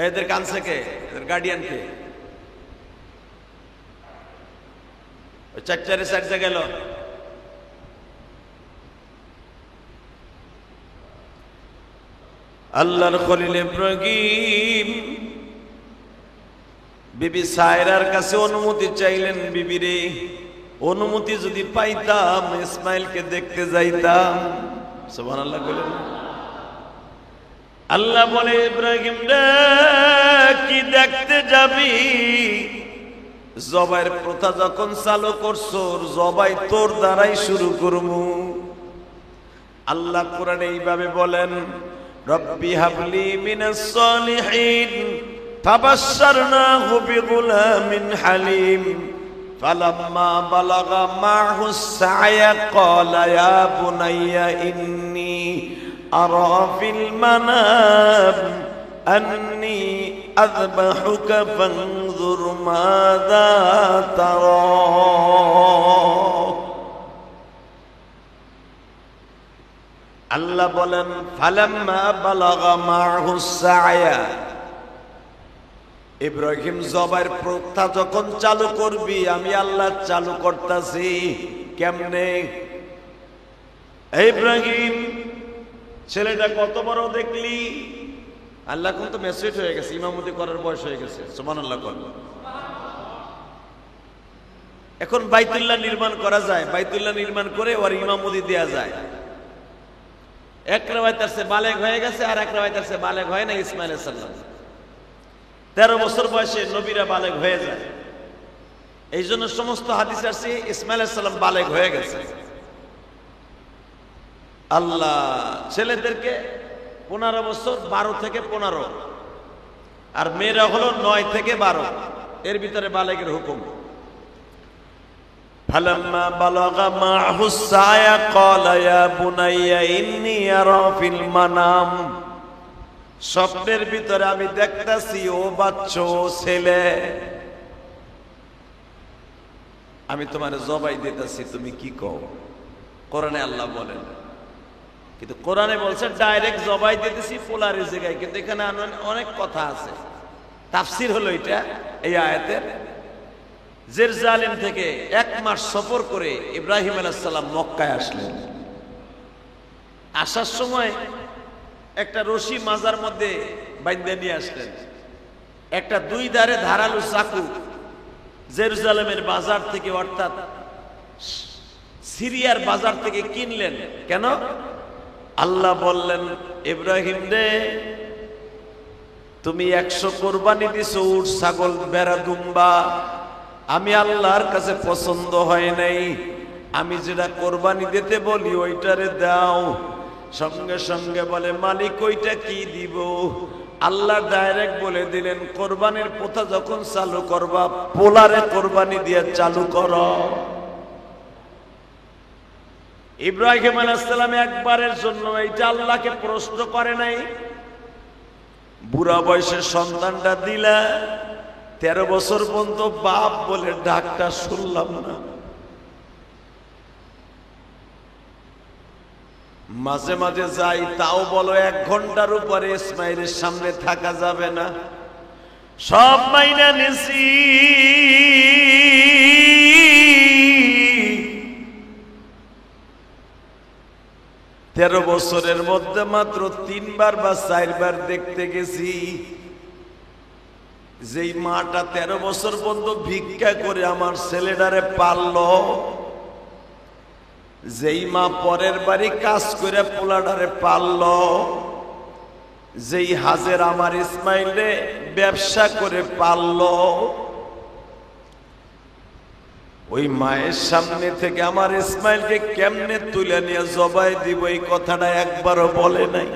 এদের কানছে কে? এদের গার্ডিয়ান কে? ওই 4টারে 4 জায়গায় গেল। আল্লাহর খলিল ইব্রাহিম বিবি সায়রার কাছে অনুমতি চাইলেন, বিবি রে অনুমতি যদি পাইতাম ইসমাইলকে দেখতে যাইতাম। সুবহানাল্লাহ বলেন। আল্লাহ বলে, ইব্রাহিম রে কি দেখতে যাবি? জবাইয়ের প্রথা যখন চালু করছো, জবাই তোর দ্বারাই শুরু করবো। আল্লাহ কোরআনে এইভাবে বলেন, রব্বি হাবলি মিনাস সালিহিন ফাবাশশারনাহু বিগুলামিন হালিম ফালাম্মা বালাগা মা'হুস সা'য়া ক্বালা ইয়া বুনাইয়া ইন্নী আরা ফিল মানাম আন্নী আযবাহুকা ফানজুর মাযা তারা। আল্লাহ বলেন, ফালাম্মা বালাগা মা'হুস সা'য়া, ইব্রাহিম জবাইয়ের প্রথা যখন চালু করবি, আমি আল্লাহ চালু করতেছি। কেমনে? ইব্রাহিম ছেলেটা কত বড় দেখলি? আল্লাহ কোন তো মেসেজ হয়ে গেছে, ইমামতি করার বয়স হয়ে গেছে। সুবহানাল্লাহ। এখন বাইতুল্লাহ নির্মাণ করা যায়, বাইতুল্লাহ নির্মাণ করে ওর ইমামতি দেয়া যায়। এক রাওয়ায়াত আছে বালেগ হয়ে গেছে, আর এক রাওয়ায়াত আছে বালেগ হয় না। ইসমাইল আলাইহিস সালাম 13 বছর বয়সে নবীরা বালেগ হয়ে যায়। এই জন্য সমস্ত হাদিস আছে ইসমাইল আলাইহিস সালাম বালেগ হয়ে গেছে। আল্লাহ ছেলেদেরকে 15 বছর, 12 থেকে 15, আর মেয়েরা হলো 9 থেকে 12, এর ভিতরে বালেগের হুকুম। ফালাম্মা বালাগা মা'হুস সা'য়া ক্বালা ইয়া বুনাইয়া ইন্নী আরা ফিল মানাম, স্বপ্নের ভিতরে আমি দেখতাছি ও বাচ্চা, ও ছেলে, আমি তোমার জবাই দিতেছি, তুমি কি কও? কোরআনে আল্লাহ বলেন, কিন্তু কোরআনে বলছে ডাইরেক্ট জবাই দিতেছি পোলারের জায়গায়, কিন্তু এখানে অনেক কথা আছে। তাফসীর হলো এটা এই আয়াতের, জেরুজালেম থেকে 1 মাস সফর করে ইব্রাহিম আলাইহিস সালাম মক্কায় আসলেন। আসার সময় একটা রশি মাজার মধ্যে বাইন্ধে নিয়ে আসলেন, একটা 2 ধারে ধারালো চাকু জেরুজালেমের বাজার থেকে, অর্থাৎ সিরিয়ার বাজার থেকে কিনলেন। কেন? আল্লাহ বললেন, ইব্রাহিম রে তুমি 100 কোরবানি দিছো, উট, ছাগল, ভেড়া, দুম্বা, আমি আল্লাহর কাছে পছন্দ হয় নাই, আমি যেটা কোরবানি দিতে বলি ওইটারে দাও। সঙ্গে সঙ্গে বলে মালিক ওইটা কি দিব? আল্লাহ ডাইরেক্ট বলে দিলেন কোরবানির প্রথা যখন চালু করবা পোলারে কোরবানি দিয়ে চালু করো। ইব্রাহিম আলাইহিস সালাম একবারের জন্য এইটা আল্লাহকে প্রশ্ন করে নাই। বুড়া বয়সের সন্তানটা দিলা, 13 বছর পর্যন্ত বাপ বলে ডাকটা শুনলাম না। মাঝে মাঝে যাই, তাও বলো 1 ঘন্টার উপরে ইসমাইলের সামনে থাকা যাবে না। সব মাইনা নিছি, 13 বছরের মধ্যে মাত্র 3 বার বা 4 বার দেখতে গেছি। যেই মাটা 13 বছর পর্যন্ত ভিক্ষা করে আমার ছেলেটারে পাললো, যেই মা পরের বাড়ি কাজ করে পোলাটারে পাললো, যেই হাজের আমার ইসমাইলে ব্যবসা করে পাললো, ওই মায়ের সামনে থেকে আমার ইসমাইলকে কেমনে তুলে নিয়ে জবাই দিব এই কথাটা একবারও বলে নাই।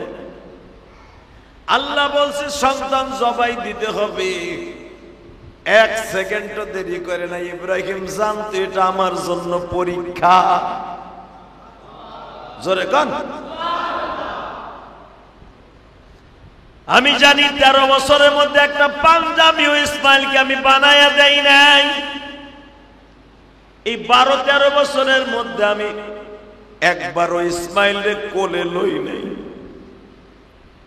আল্লাহ বলছে সন্তান জবাই দিতে হবে, 1 সেকেন্ডও দেরি করে না। ইব্রাহিম জানতো এটা আমার জন্য পরীক্ষা। জোরে কোন আমি জানি 13 বছরের মধ্যে একটা পাঞ্জাবিও ইসমাইলকে আমি বানায়া দেই নাই। এই 12-13 বছরের মধ্যে আমি একবারও ইসমাইলের কোলে লই নাই।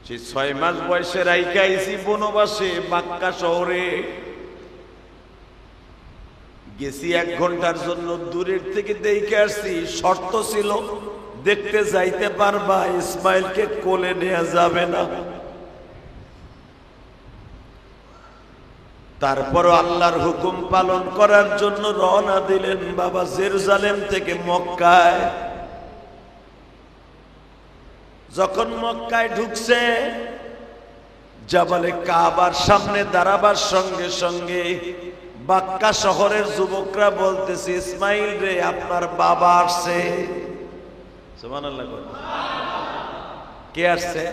সেই 6 মাস বয়সে রাইখা আইছি বনবাসে মক্কা শহরে। গেছি 1 ঘন্টার জন্য, দূরের থেকে দেখে আসছি। শর্ত ছিল দেখতে যাইতে পারবা, ইসমাইলকে কোলে নেওয়া যাবে না। তারপর আল্লাহর হুকুম পালন করার জন্য রওনা দিলেন বাবা জেরুজালেম থেকে মক্কায়। যখন মক্কায় ঢুকছে, জাবালে কাবার সামনে দাঁড়াবার সঙ্গে সঙ্গে মক্কা শহরের যুবকরা বলতেছে ইসমাইল রে আপনার বাবা আসছে। সুবহানাল্লাহ। কে আসছে?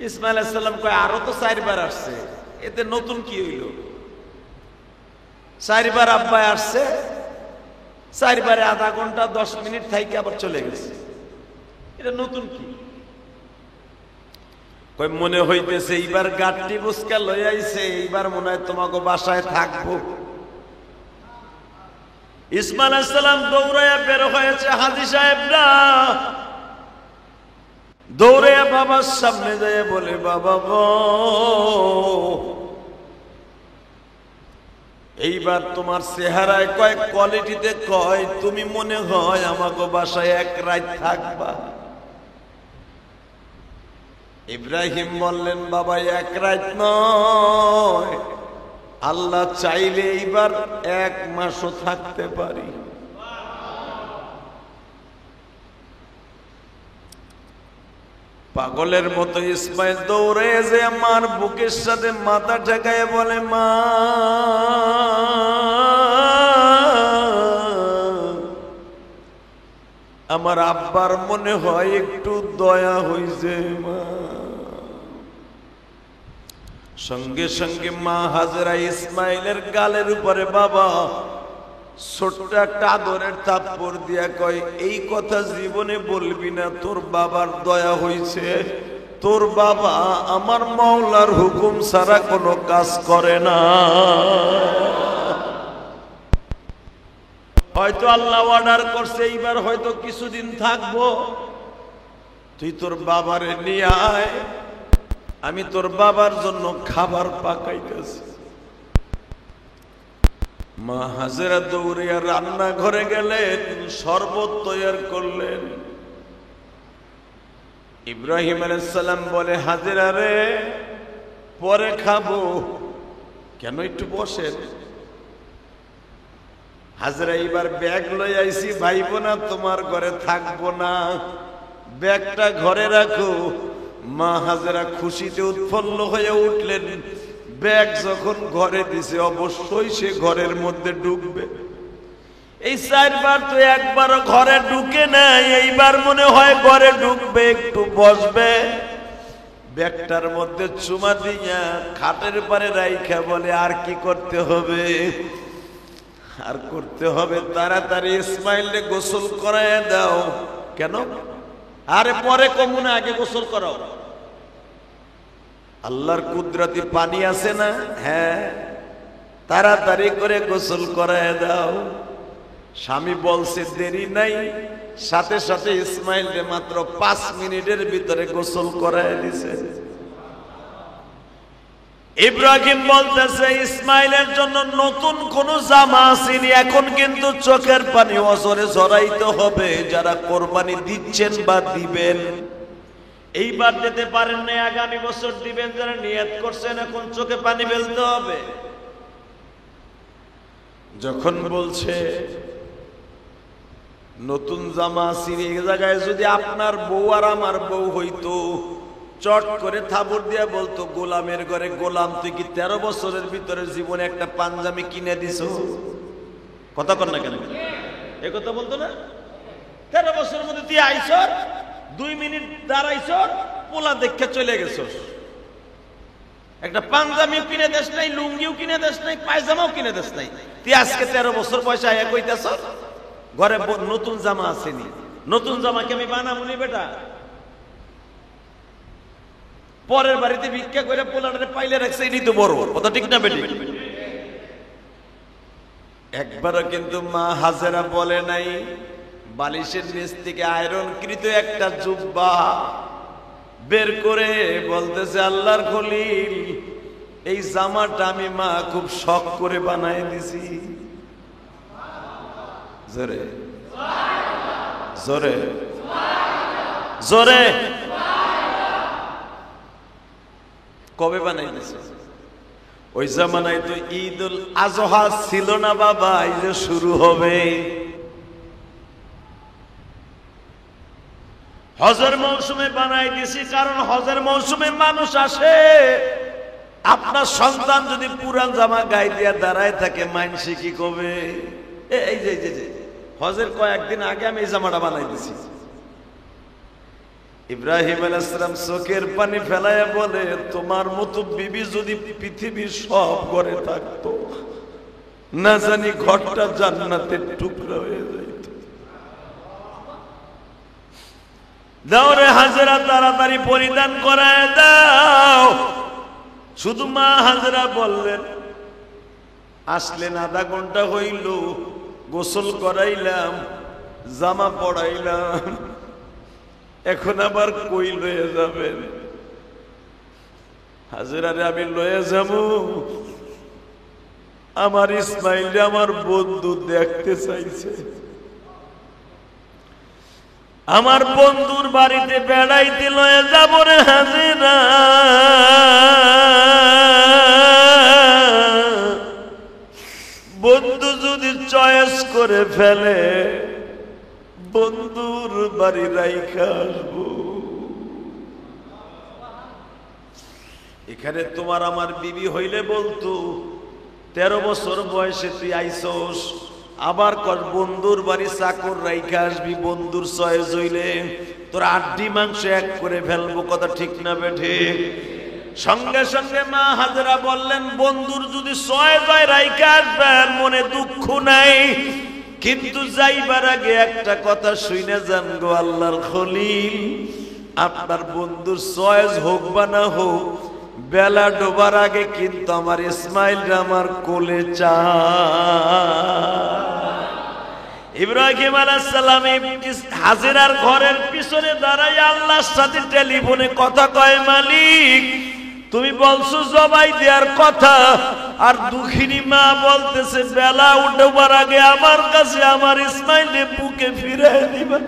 ইসমাইল আলাইহিস সালাম কয় আরো তো 4 বার আসছে, এতে নতুন কি হইল? 4 বার আব্বা আসছে, 4 বারে আধা ঘন্টা 10 মিনিট থাইকে আবার চলে গেছে, এটা নতুন কি? কই মনে হইতেছে এইবার গাট্টি বুসকা লই আইছে, এইবার মনে হয় তোমাকে বাসায় থাকবো। ইসমাইল আলাইহিস সালাম দৌড়াইয়া বের হয়েছে, হাজী সাহেবরা দৌড়ে বাবার সামনে যায় বলে বাবা গো এইবার তোমার চেহারায় কয় কোয়ালিটিতে কয় তুমি মনে হয় আমাকে বাসায় 1 রাত থাকবা। ইব্রাহিম বললেন বাবা 1 রাত নয়, আল্লাহ চাইলে এইবার 1 মাসও থাকতে পারি। পাগলের মতো ইসমাইল দৌড়ে যে আমার বুকের সাথে মাথা ঠেকায় বলে মা আমার আব্বার মনে হয় একটু দয়া হইছে মা। সঙ্গে সঙ্গে মা হাজেরা ইসমাইলের গালের উপরে বাবা ছোট্ট একটা আদরের থাপ্পড় দিয়া কয় এই কথা জীবনে বলবি না, তোর বাবার দয়া হইছে। তোর বাবা আমার মাওলার হুকুম ছাড়া কোনো কাজ করে না। হয়তো আল্লাহ অর্ডার করছে এইবার হয়তো কিছুদিন থাকবো, তুই তোর বাবারে নিয়ে আয়, আমি তোর বাবার জন্য খাবার পাকাইতেছি। মা হাজেরা দৌড়িয়া রান্না ঘরে গেলেন, শরবত তৈরি করলেন। ইব্রাহিম আলাইহিস সালাম বলে হাজেরা রে পরে খাবো, কেন একটু বসেন। হাজেরা এইবার ব্যাগ লই আইছি, ভাইবো না তোমার ঘরে থাকবো না, ব্যাগটা ঘরে রাখো। মা হাজেরা খুশিতে উৎফুল্ল হয়ে উঠলেন। ব্যাগ যখন ঘরে দিছে অবশ্যই সে ঘরের মধ্যে ঢুকবে। এই 4 বার তো একবারও ঘরে ঢুকে নাই, এইবার মনে হয় ঘরে ঢুকবে, একটু বসবে, ব্যাগটার মধ্যে চুমা দিয়া খাটের পারে রাইখা বলে আর কি করতে হবে, আর করতে হবে তাড়াতাড়ি ইসমাইলকে গোসল করায় দাও। কেন? আরে পরে কমুনা, আগে গোসল করাও। আল্লাহর কুদরতি পানি আছে না, হ্যাঁ, তাড়াতাড়ি করে গোসল করায় দাও। স্বামী বলছে দেরি নাই, সাথে সাথে ইসমাইলকে মাত্র 5 মিনিটের ভিতরে গোসল করায় দিছে। ইব্রাহিম বলতেছে ইসমাইলের জন্য নতুন কোন জামা আসেনি, এখন কিন্তু চোখের পানি অজরে ঝরাইতে হবে। যারা কোরবানি দিচ্ছেন বা দিবেন, এইবার দিতে পারেন না, আগামী বছর দিবেন, যারা নিয়ত করছেন এখন চোখে পানি ফেলতে হবে। যখন বলছে নতুন জামা আসেনি, এই জায়গায় যদি আপনার বউ আর আমার বউ হইতো, চট করে থাবর দিয়া বলতো গোলামের ঘরে গোলাম, তুই কি 13 বছরের ভিতরে জীবনে একটা পাঞ্জাবি কিনে দিছ? কথা কর না কেন? এই কথা বলতো না? 13 বছরের মধ্যে তুই আইছ, 2 মিনিট দাঁড়াইছ, পোলা দেখে চলে গেছ, একটা পাঞ্জাবিও কিনে দেশ নাই, লুঙ্গিও কিনে দেশ নাই, পায়জামাও কিনে দেশ নাই। তুই আজকে 13 বছর পয়সা আয়া কইতেছ ঘরে নতুন জামা আসেনি। নতুন জামা কি আমি বানাবো নি বেটা? পরের বাড়িতে ভিক্ষা করে পোলাটারে পাইলে রাখছে, এটাই তো বড় কথা, ঠিক না বেটি? একবারও কিন্তু মা হাজেরা বলে নাই বালিশের নিচ থেকে আয়রনকৃত একটা জুব্বা বের করে বলতেছে আল্লাহর খলিল, এই জামাটা আমি মা খুব শখ করে বানায় দিছি। জোরে জোরে জোরে কবে বানাই দিছে? ওই জামানায় তো ঈদুল আজহা ছিল না বাবা, এই যে শুরু হবে। হজের মৌসুমে বানাই দিছি, কারণ হজের মৌসুমে মানুষ আসে। আপনার সন্তান যদি পুরান জামা গায়ে দিয়া দাঁড়ায় থাকে, মাইনসে কি কবে? এই যে হজের কয়েকদিন আগে আমি এই জামাটা বানাই দিছি। ইব্রাহিম আলাইহিস সালাম চোখের পানি ফেলায়া বলে, তোমার মতো বিবি যদি পৃথিবীর সব ঘরে থাকতো, না জানি ঘরটা জান্নাতের টুকরা হয়ে যাইত। দাও রে হাজেরা, তাড়াতাড়ি পরিধান করায় দাও। শুধু মা হাজেরা বললেন, আসলেন, আধা ঘন্টা হইল, গোসল করাইলাম, জামা পড়াইলাম, এখন আবার কই লয়ে যাবেন? হাজেরারে আমি লয়ে যাব, আমার ইসমাইল আমার বন্ধু দেখতে চাইছে, আমার বন্ধুর বাড়িতে বেড়াইতে লয়ে যাব রে হাজেরা। বন্ধু যদি চয়েস করে ফেলে, বন্ধুর বাড়ি রাইখা আসবো। এখানে তোমার আমার বিবি হইলে বলতো 13 বছর বয়সে তুই আইসোস, আবার কর বন্ধুর বাড়ি চাকর রাইখা আসবি, বন্ধুর চয়েস হইলে তোর আড্ডি মাংস এক করে ফেলবো। কথা ঠিক না বেঠে? সঙ্গে সঙ্গে মা হাজেরা বললেন, বন্ধুর যদি চয়েস হয় রাইখা আসবেন, মনে দুঃখ নাই, কিন্তু যাইবার আগে একটা কথা শুনে যান গো আল্লাহর খলিল, আপনার বন্ধুর চয়েস হোক বা না হোক, বেলা ডোবার আগে কিন্তু আমার ইসমাইল আমার কোলে চায়। ইব্রাহিম আলাইহিস সালাম হাজেরার ঘরের পিছনে দাঁড়ায় আল্লাহর সাথে টেলিফোনে কথা কয়, মালিক তুমি বলছো জবাই দেওয়ার কথা, আর দুঃখিনী মা বলতেছে বেলা উঠবার আগে আমার কাছে আমার ইসমাইলে বুকে ফিরাই দিবা।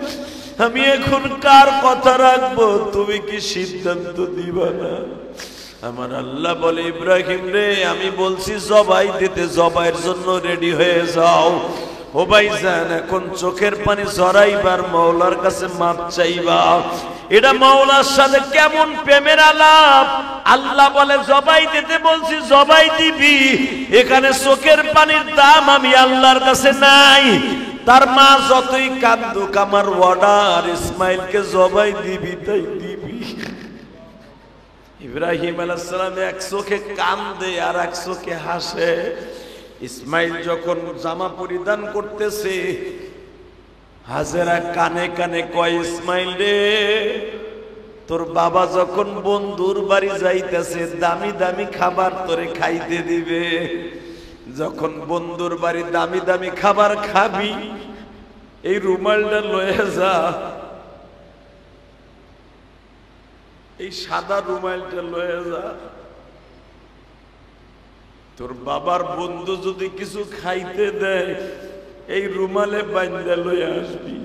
আমি এখন কার কথা রাখবো? তুমি কি সিদ্ধান্ত দিবা না? আমার আল্লাহ বলে, ইব্রাহিম রে, আমি বলছি জবাই দিতে, জবাইয়ের জন্য রেডি হয়ে যাও। ও ভাইজান, এখন চোখের পানি ঝরাইবার, মাওলার কাছে মাপ চাইবা। এটা মাওলার সাথে কেমন প্রেমের আলাপ! আল্লাহ বলে জবাই দিতে বলছি, জবাই দিবি। এখানে চোখের পানির দাম আমি আল্লাহর কাছে নাই, তার মা যতই কান্দুক আমার অর্ডার ইসমাইলকে জবাই দিবি তাই দিবি। ইব্রাহিম আলাইহিস সালাম এক চোখে কান্দে আর এক চোখে হাসে। ইসমাইল যখন জামা পরিধান করতেছে হাজেরা কানে কানে কয়, ইসমাইল রে তোর বাবা যখন বন্ধুর বাড়ি যাইতেছে দামি দামি খাবার তোরে খাইতে দিবে, যখন বন্ধুর বাড়ি দামি দামি খাবার খাবি এই রুমালটা লয়ে যা, এই সাদা রুমালটা লয়ে যা, তোর বাবার বন্ধু যদি কিছু খাইতে দেয় এই রুমালে বাইন্দা লয়ে আসবি।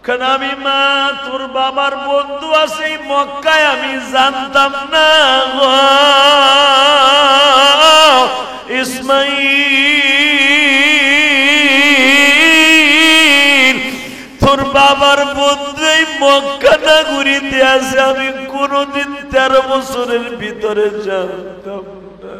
কারণ আমি মা তোর বাবার বন্ধু আছে এই মক্কায় আমি জানতাম না ইসমাইল তোর বাবার বন্ধু এই মক্কা নগরীতে আছে আমি কোনদিন 13 বছরের ভিতরে জানতাম না।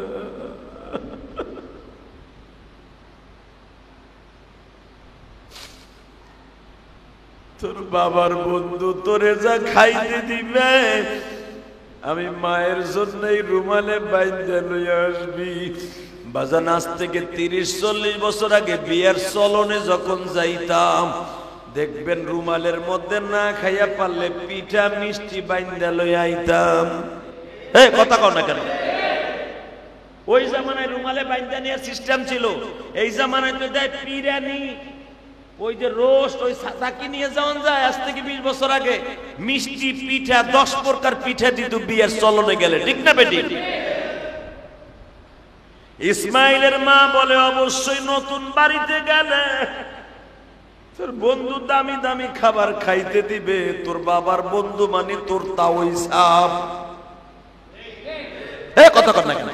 তোর বাবার বন্ধু তোরে যা খাইতে দিবে আমি মায়ের জন্য এই রুমালে বাইন্দা লইয়া আসবি। বাজান আজ থেকে 30-40 বছর আগে বিয়ের চলনে যখন যাইতাম দেখবেন রুমালের মধ্যে না খাইয়া পারলে পিঠা মিষ্টি বাইন্দা লইয়া আইতাম। এই কথা কও না কেন? ওই জামানায় রুমালে বাইন্দা নেওয়ার সিস্টেম ছিল, এই জামানায় তো দেয় বিরিয়ানি, ওই যে রোস্ট, ওই সাদাকি নিয়ে যাওয়া যায়। আজ থেকে 20 বছর আগে মিষ্টি পিঠা 10 প্রকার পিঠা দিত বিয়ের চলনে গেলে, ঠিক না বেটি? ইসমাইলের মা বলে অবশ্যই নতুন বাড়িতে গেলে তোর বন্ধু দামি দামি খাবার খাইতে দিবে, তোর বাবার বন্ধু মানে তোর তাওই সাপ। এ কথা কর না কেন?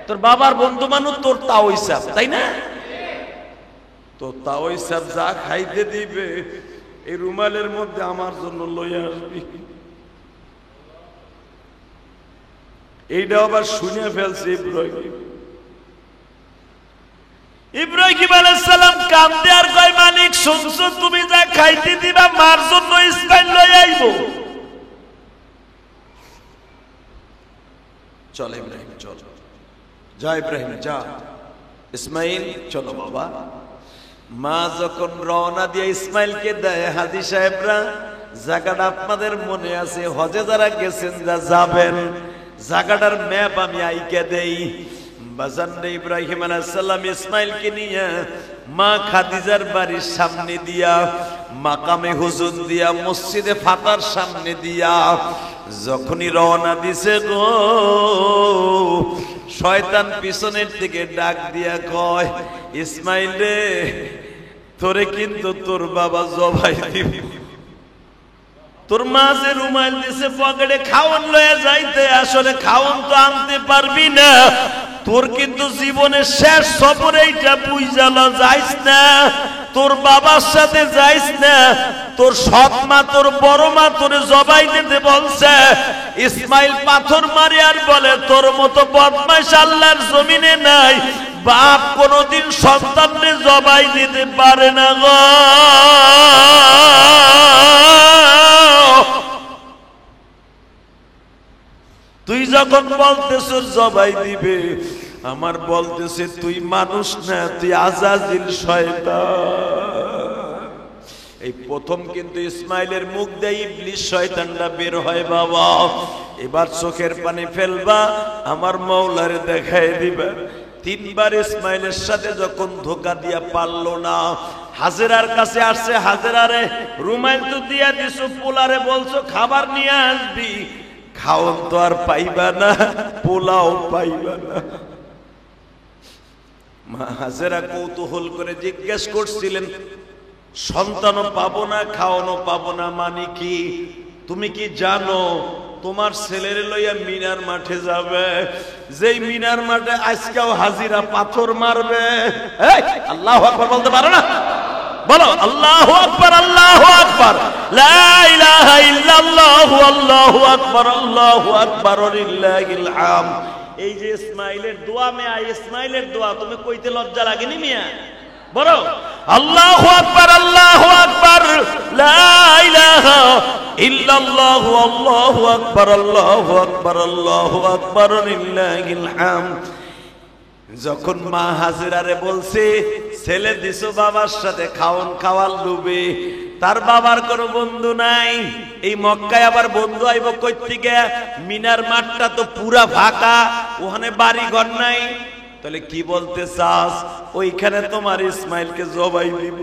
তোর বাবার বন্ধু মানে তোর তাওই সাপ, তাই না? তো তাওই সাপ যা খাইতে দিবে এই রুমালের মধ্যে আমার জন্য লইয়া আসবি। এইটা আবার শুনে ফেলছে ইব্রাহিম। ইব্রাহিম আলাইহিস সালাম কান্দে আর কয়, মালিক শুনছো তুমি যা খাইতে দিবা মার জন্য ইসমাইল লই আইব। চল ইব্রাহিম চল, যা ইব্রাহিম যা, ইসমাইল চলো বাবা। মা যখন রওনা দিয়ে ইসমাইলকে দেয়, হাজী সাহেবরা জায়গাটা আপনাদের মনে আছে, হজে যারা গেছেন যা যাবেন জায়গাটার ম্যাপ আমি আইকে দেই। বাজানরে ইব্রাহিম আলাইহিস সালাম ইসমাইলকে নিয়ে মা খাদিজার বাড়ির সামনে দিয়া, মাকামে হুজুর দিয়া, মসজিদে ফাতার সামনে দিয়া যখনই রওনা দিছে গো, শয়তান পিছনের থেকে ডাক দিয়া কয়, ইসমাইল রে তোরে কিন্তু তোর বাবা জবাই দিবে। তোর মা যে রুমাল দিছে পকেটে খাওন লয়ে যাইতে, আসলে খাওন তো আনতে পারবি না, তোর কিন্তু জীবনের শেষ সফর এইটা বুঝালো যাইস না, তোর বাবার সাথে যাইস না, তোর সৎ মা তোর বড় মা তোরে জবাই দিতে বলছে। ইসমাইল পাথর মারে আর বলে, তোর মতো বদমাইশ আল্লাহর জমিনে নাই, বাপ কোনদিন সন্তানকে জবাই দিতে পারে না গো। তুই যখন বলতেছ জবাই দিবে, আমার বলতেছে তুই মানুষ না, তুই আজাজিল শয়তান। এই প্রথম কিন্তু ইসমাইলের মুখ দিয়ে ইবলিস শয়তানটা বের হয় বাবা। এবার চোখের পানি ফেলবা, আমার মাওলারে দেখায় দিবা। 3 বার ইসমাইলের সাথে যখন ধোকা দিয়া পারলো না, হাজেরার কাছে আসছে, হাজেরারে রুমাইল তো দিয়া দিছো, পোলারে বলছো খাবার নিয়ে আসবি, খাওন তো আর পাইবা না, পোলাও পাইবা না। মা হাজেরা কৌতূহল করে জিজ্ঞেস করছিলেন, সন্তানও পাবো না, খাওয়ানো পাবো না মানে কি? তুমি কি জানো তোমার ছেলের লইয়া মিনার মাঠে যাবে, যেই মিনার মাঠে আজকেও হাজিরা পাথর মারবে। আল্লাহু আকবার বলতে পারো না? বলো আল্লাহু আকবার, আল্লাহু আকবার, লা ইলাহা ইল্লাল্লাহু, আল্লাহু আকবার, আল্লাহু আকবার, লিল্লাহিল হামদ। এই যে ইসমাইলের দোয়া, মেয়া ইসমাইলের দোয়া তুমি কইতে লজ্জা লাগেনি মিয়া? বলো আল্লাহু আকবার, আল্লাহু আকবার, লা ইলাহা ইল্লাল্লাহু, আল্লাহু আকবার, আল্লাহু আকবার, আল্লাহু আকবার, লিল্লাহিল হামদ। যখন মা হাজেরারে বলছে ছেলে দিছো বাবার সাথে খাওয়ার লোভে, তার বাবার কোনো বন্ধু নাই, এই মক্কায় আবার বন্ধু আইব কই থেকে? মিনার মাঠটা তো পুরা ফাঁকা, ওখানে বাড়ি ঘর নাই, তাহলে কি বলতে চাস? ওইখানে তোমার ইসমাইলকে জবাই দিব।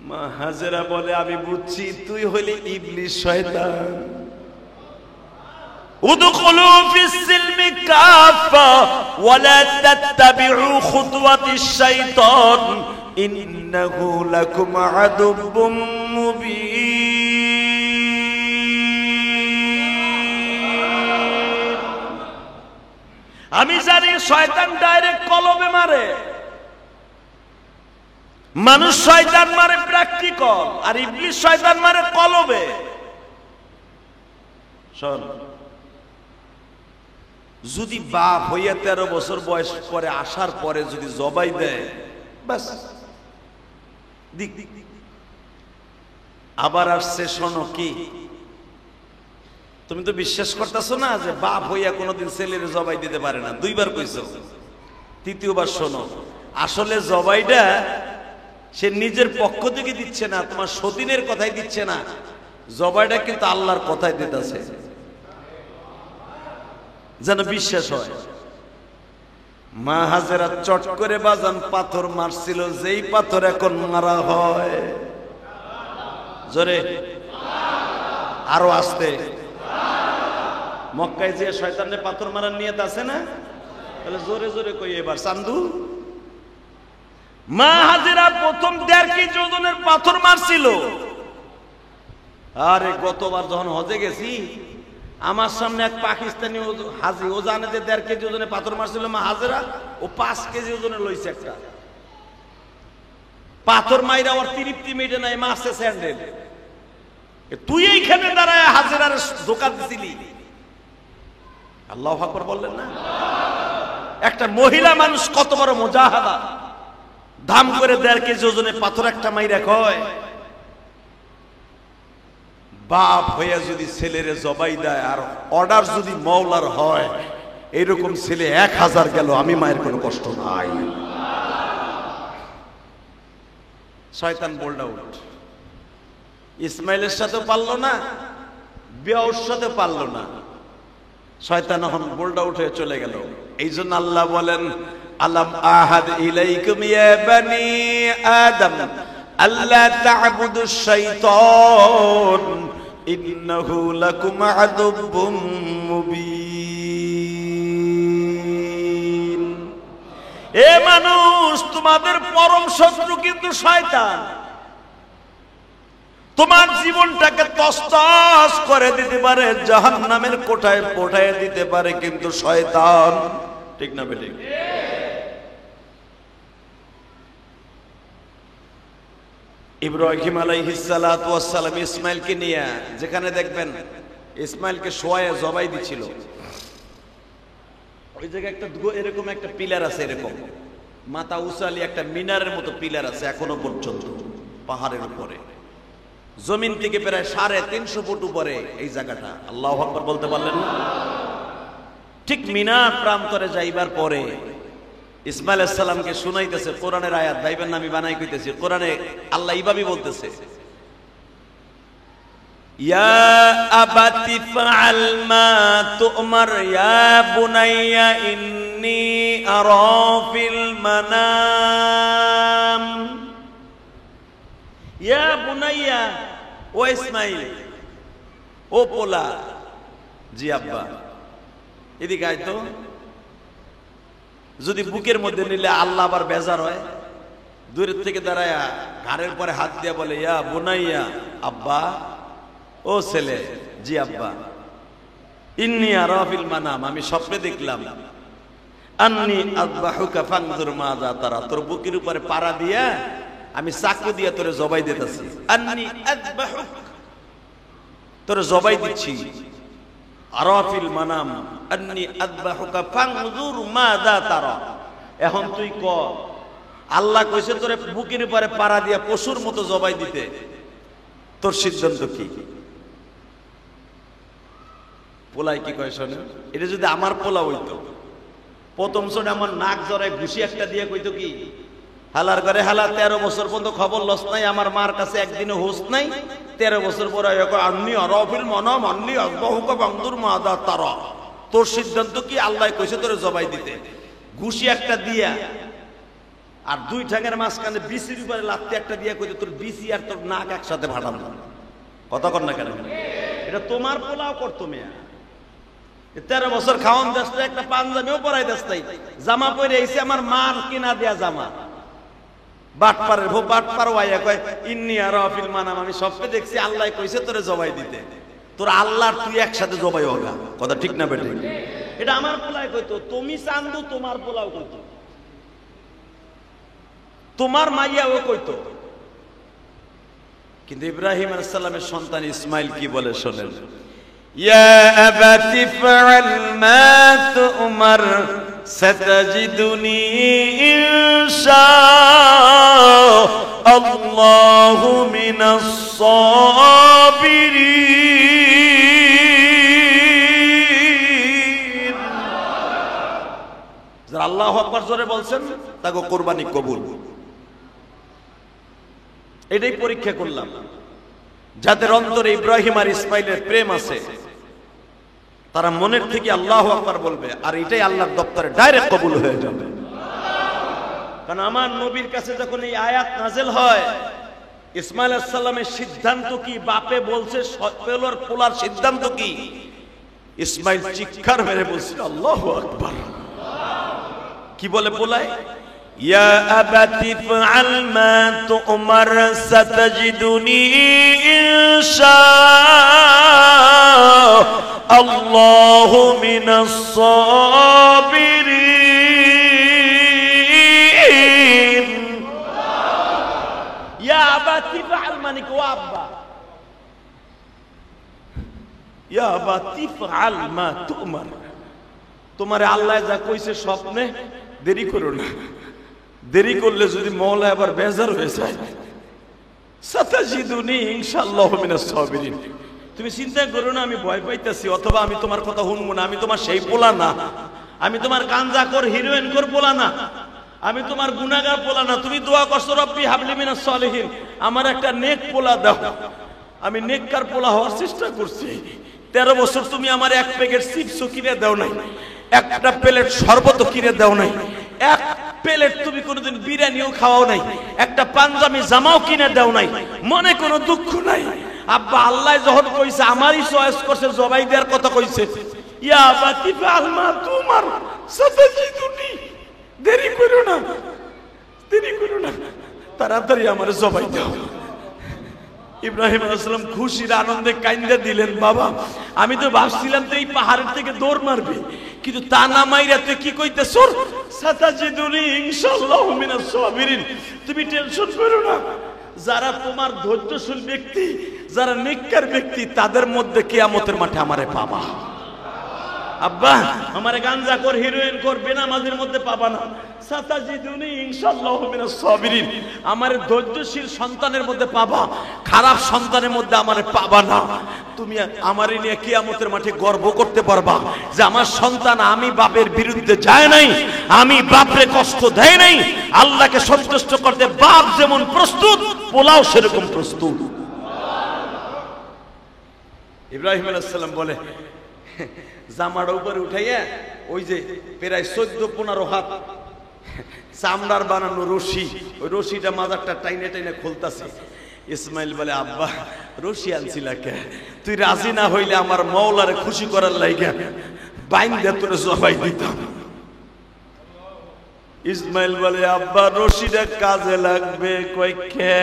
মা হাজেরা বলে আমি বুঝছি, তুই হইলি ইবলিস, শয়তান। উদখুলু ফিস সিলমি কাফা ওয়ালা তাত্তাবিউ খুতুওয়াতিশ শাইতান ইন্নাহু লাকুম আদুব্বুম মুবিন। আমি জানি শয়তান ডাইরেক্ট কলবে মারে, মানুষ শয়তান মারে প্র্যাকটিক্যাল, আর ইবলিস শয়তান মারে কলবে। শোন, যদি বাপ হইয়া 13 বছর বয়স পরে আসার পরে যদি জবাই দেয়, বাস দিক। আবার আসছে, শোনো কি, তুমি তো বিশ্বাস করতেছো না যে বাপ হইয়া কোনোদিন ছেলের জবাই দিতে পারে না, 2 বার কইছো, 3য়বার শোনো, আসলে জবাইটা সে নিজের পক্ষ থেকে দিচ্ছে না, তোমার সতীনের কথাই দিচ্ছে না, জবাইটা কিন্তু আল্লাহর কথাই দিতেছে, যেন বিশ্বাস হয়। মা হাজেরা চট করে বাজান পাথর মারছিল, যেই পাথর এখন মারা হয়, জোরে আরো আসতে। মক্কায় যে শয়তানের পাথর মারার নিয়ত আছে না, তাহলে জোরে জোরে কই এবার চান্দু। মা হাজেরা প্রথম 1.5 কেজি ওজনের পাথর মারছিল। আরে গতবার যখন হজে গেছি, আমার সামনে এক পাকিস্তানি হাজি, ও জানে যে 1.5 কেজি ওজনে পাথর মারছিল মা হাজেরা, ও 5 কেজি ওজনে লইছে একটা পাথর মাইরা, ওর তৃপ্তি মেটে নাই, মারছে স্যান্ডেল। তুই এইখানে দাঁড়ায় হাজেরার ধোঁকা দিছিলি, আল্লাহু আকবার বললেন না? একটা মহিলা মানুষ কত বড় মুজাহাদা, দাম করে 1.5 কেজি ওজনে পাথর একটা মাইরা কয়। বাপ হইয়া যদি ছেলেরে জবাই দেয়, আর অর্ডার যদি মওলার হয়, এরকম ছেলে 1000 গেল, আমি মায়ের কোনো কষ্ট নাই। শয়তান বোল্ড আউট, ইসমাইলের সাথে পারলো না, বিয়াউর সাথে পারলো না, শয়তান এখন বোল্ড আউট হয়ে চলে গেল। এই জন্য আল্লাহ বলেন, আলাম আহাদ ইলাইকুম ইয়া বানি আদম আল্লা তা'বুদুশ শাইতান ইন্নাহু লাকুম আদুব্বুম মুবিন। এ মানুষ, তোমাদের পরম শত্রু কিন্তু শয়তান। তোমার জীবনটাকে তছনছ করে দিতে পারে, জাহান্নামের কোঠায় পৌঁছায় দিতে পারে কিন্তু শয়তান, ঠিক না বেঠিক? ইব্রাহিম আলাইহিস সালাতু ওয়াস সালাম ইসমাইলকে নিয়ে যেখানে দেখবেন ইসমাইলকে শোয়ায় জবাই দিছিল, ওই জায়গায় একটা এরকম একটা পিলার আছে, এরকম মাথা উঁচালি একটা মিনারের মতো পিলার আছে এখনো পর্যন্ত পাহাড়ের উপরে, জমিন থেকে প্রায় 350 ফুট উপরে এই জায়গাটা। আল্লাহু আকবার বলতে পারলেন না? ঠিক মিনার প্রান্তরে যাইবার পরে ইসমাইল আলাইহিস সালামকে শুনাইতেছে কোরআনের আয়াত, ভাইবেন না আমি বানাই কইতেছি, কোরআনে আল্লাহ এইভাবেই বলতেছে, ইয়া আবাতি ফাআল মা তু'মার ইয়া বুনাইয়া ইন্নী আরা ফিল মানাম। ইয়া বুনাইয়া, ও ইসমাইল, ও পোলা, জি আব্বা, এদিকে আয় তো। যদি বুকের মধ্যে নিলে আল্লাহ আবার বেজার হয়, দূরের থেকে দাঁড়ায়া ঘাড়ের পরে হাত দিয়া বলে, ইয়া বুনাইয়া, আব্বা, ও ছেলে, জি আব্বা, ইন্নী আরা ফিল মানাম, আমি স্বপ্নে দেখলাম, আন্নী আযবাহুকা ফানজুর মাযা তারা, তোর বুকের উপরে পাড়া দিয়া আমি চাকু দিয়া তোরে জবাই দিতেছি, আন্নী আযবাহুক, তোরে জবাই দিচ্ছি, আরাফিল মানাম আন্নী আযবাহুকা ফানজুর মাযা তারা। এখন তুই ক আল্লাহ কইছে তোরে বুকের উপরে পাড়া দিয়া পশুর মতো জবাই দিতে, তোর সিদ্ধান্ত কি? পোলাই কি কয় শোনে, এটা যদি আমার পোলা হইতো, প্রথম শোনে আমার নাক জড়ায় ঘুষি একটা দিয়ে কইতো কি, হালার ঘরে হালা 13 বছর পর্যন্ত খবর লস নাই, আমার মার কাছে একদিনও হোস নাই, 13 বছর পরে আন্নি অরফিল মনম অন্নি অজবাহুক বংদুর মাদা তারা। তোর সিদ্ধান্ত কি? আল্লাহ কইছে তোরে জবাই দিতে, ঘুষি একটা দিয়া আর দুই ঠ্যাঙের মাঝখানে বিসির উপরে লাত্তি একটা দিয়া কইতো তোর বিসি আর তোর নাক একসাথে ফাটাম না। কথা কর না কেন? এটা তোমার পোলাও করতো মেয়া। 13 বছর খাওয়ান দেশ, একটা পাঞ্জাবিও পরাই দেশ নাই, জামা পরে এসে আমার মার কিনা দেয়া জামা। বাটপারের ভো বাটপার ওয়াইয়া কয় ইন্নি আরাফিল মানাম, আমি স্বপ্নে দেখছি আল্লাহ কইছে তোরে জবাই দিতে, তোর আল্লাহ তুই একসাথে জবাই হোগা। কথা ঠিক না বেটে? এটা আমার পোলাই কইতো, তুমি চান্দু তোমার পোলাও কইতো, তোমার মাইয়াও কইতো। কিন্তু ইব্রাহিম আলাইহিস সালামের সন্তান ইসমাইল কি বলে শোনেন, ইয়া আবাতি ফাআল মা তুমার সাতাজিদুনি ইনশাআল্লাহু মিনাস সাবিরিন। যারা আল্লাহু আকবার জোরে বলছেন তাকে কুরবানি কবুল। এটাই পরীক্ষা করলাম, যাদের অন্তরে ইব্রাহিম আর ইসমাইলের প্রেম আছে তারা মনের থেকে আল্লাহু আকবার বলবে, আর এটাই আল্লাহর দপ্তরে ডাইরেক্ট কবুল হয়ে যাবে। কারণ আমার নবীর কাছে যখন এই আয়াত নাযিল হয়, ইসমাইল আলাইহিস সালামের সিদ্ধান্ত কি, বাপে বলছে পোলার সিদ্ধান্ত কি, ইসমাইল চিৎকার মেরে বলছে আল্লাহু আকবার। কি বলে পোলায়, ইয়া আবাতি ফাআল মা তুমার সাতাজিদুনি ইনশাআল্লাহু মিনাস সাবিরিন। ইয়া আবাতি ফাআল মানে কি, ও আব্বা, ইয়া আবাতি ফাআল মা তুমার, তোমারে আল্লাহ যা কইছে স্বপ্নে দেরি করো না, দেরি করলে যদি মওলা আবার বেজার হয়ে যায়। সাতাজিদুনি ইনশাআল্লাহু মিনাস সাবিরিন, তুমি চিন্তা করো না আমি ভয় পাইতাছি অথবা আমি তোমার কথা শুনবো না, আমি তোমার সেই পোলা না, আমি তোমার গাঞ্জাখোর হিরোইনখোর পোলা না, আমি তোমার গুনাহগার পোলা না। তুমি দোয়া করছো রব্বি হাবলি মিনাস সালিহিন, আমার একটা নেক পোলা দাও। আমি নেককার পোলা হওয়ার চেষ্টা করছি। 13 বছর তুমি আমার এক প্যাকেট চিপস কিনে দাও নাই, একটা প্লেট শরবত কিনে দাও নাই, এক প্লেট তুমি কোনোদিন বিরিয়ানিও খাওয়াও নাই, একটা পাঞ্জাবি জামাও কিনে দাও নাই, মনে কোনো দুঃখ নাই। আব্বা আল্লাহ যখন কইছে, আমারই চয়েস করছে, জবাই দেওয়ার কথা কইছে, ইয়া আবাতি ফাআল মা তুমার সাতাজিদুনি, দেরি করো না, দেরি করো না, তাড়াতাড়ি আমার জবাই দাও। ইব্রাহিম আলাইহিস সালাম খুশির আনন্দে কাইন্দা দিলেন, বাবা আমি তো ভাবছিলাম তো এই পাহাড়ের থেকে দৌড় মারবি, কিন্তু তা না মাইরা তুই কি কইতেছ, সাতাজিদুনি ইনশাআল্লাহু মিনাস সাবিরিন। তুমি টেনশন করো না, যারা তোমার ধৈর্যশীল ব্যক্তি, যারা নেককার ব্যক্তি, তাদের মধ্যে কিয়ামতের মাঠে আমারে পাবা। আব্বা আমারে গাঞ্জাখোর হিরোইনখোর বেনামাজির মধ্যে পাবা না, সাতাজিদুনি ইনশাআল্লাহু মিনাস সাবিরিন, আমারে ধৈর্যশীল সন্তানের মধ্যে পাবা, খারাপ সন্তানের মধ্যে আমারে পাবা না। তুমি আমারে নিয়ে কিয়ামতের মাঠে গর্ব করতে পারবা যে আমার সন্তান আমি বাপের বিরুদ্ধে যায় নাই, আমি বাপরে কষ্ট দেয় নাই। আল্লাহকে সন্তুষ্ট করতে বাপ যেমন প্রস্তুত, পোলাও সেরকম প্রস্তুত। ইব্রাহিম আলাইহিস সালাম বলে, জামাটা উপরে উঠাইয়া ওই যে প্রায় 14-15 হাত চামড়ার বানানো রশি, ওই রশিটা মাজারটা টাইনে টাইনে খুলতাছে। ইসমাইল বলে, আব্বা রশি আনছিলা কে? তুই রাজি না হইলে আমার মওলারে খুশি করার লাইগা বাইন্দা তোরে জবাই দিতাম। ইসমাইল বলে, আব্বা রশিটা কাজে লাগবে। কই কে,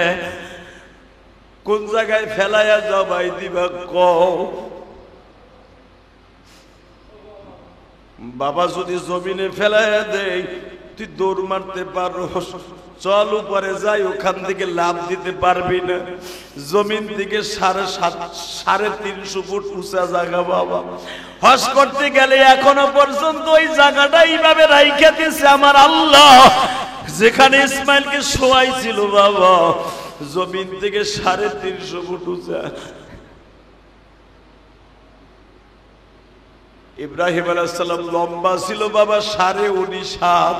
কোন জায়গায় ফেলাইয়া জবাই দিবা কও। বাবা যদি জমিনে ফেলাইয়া দেয় তুই দৌড় মারতে পারো, চল উপরে যাই, ওখান থেকে লাভ দিতে পারবি না। জমিন থেকে 350 ফুট উঁচা জায়গা বাবা, হজ করতে গেলে এখনো পর্যন্ত ওই জায়গাটা এইভাবে রাইখা দিয়েছে আমার আল্লাহ। যেখানে ইসমাইলকে শোয়াইছিল বাবা জমিন থেকে 350 ফুট উঁচা। ইব্রাহিম আলাইহিস সালাম লম্বা ছিল বাবা 19.5 হাত,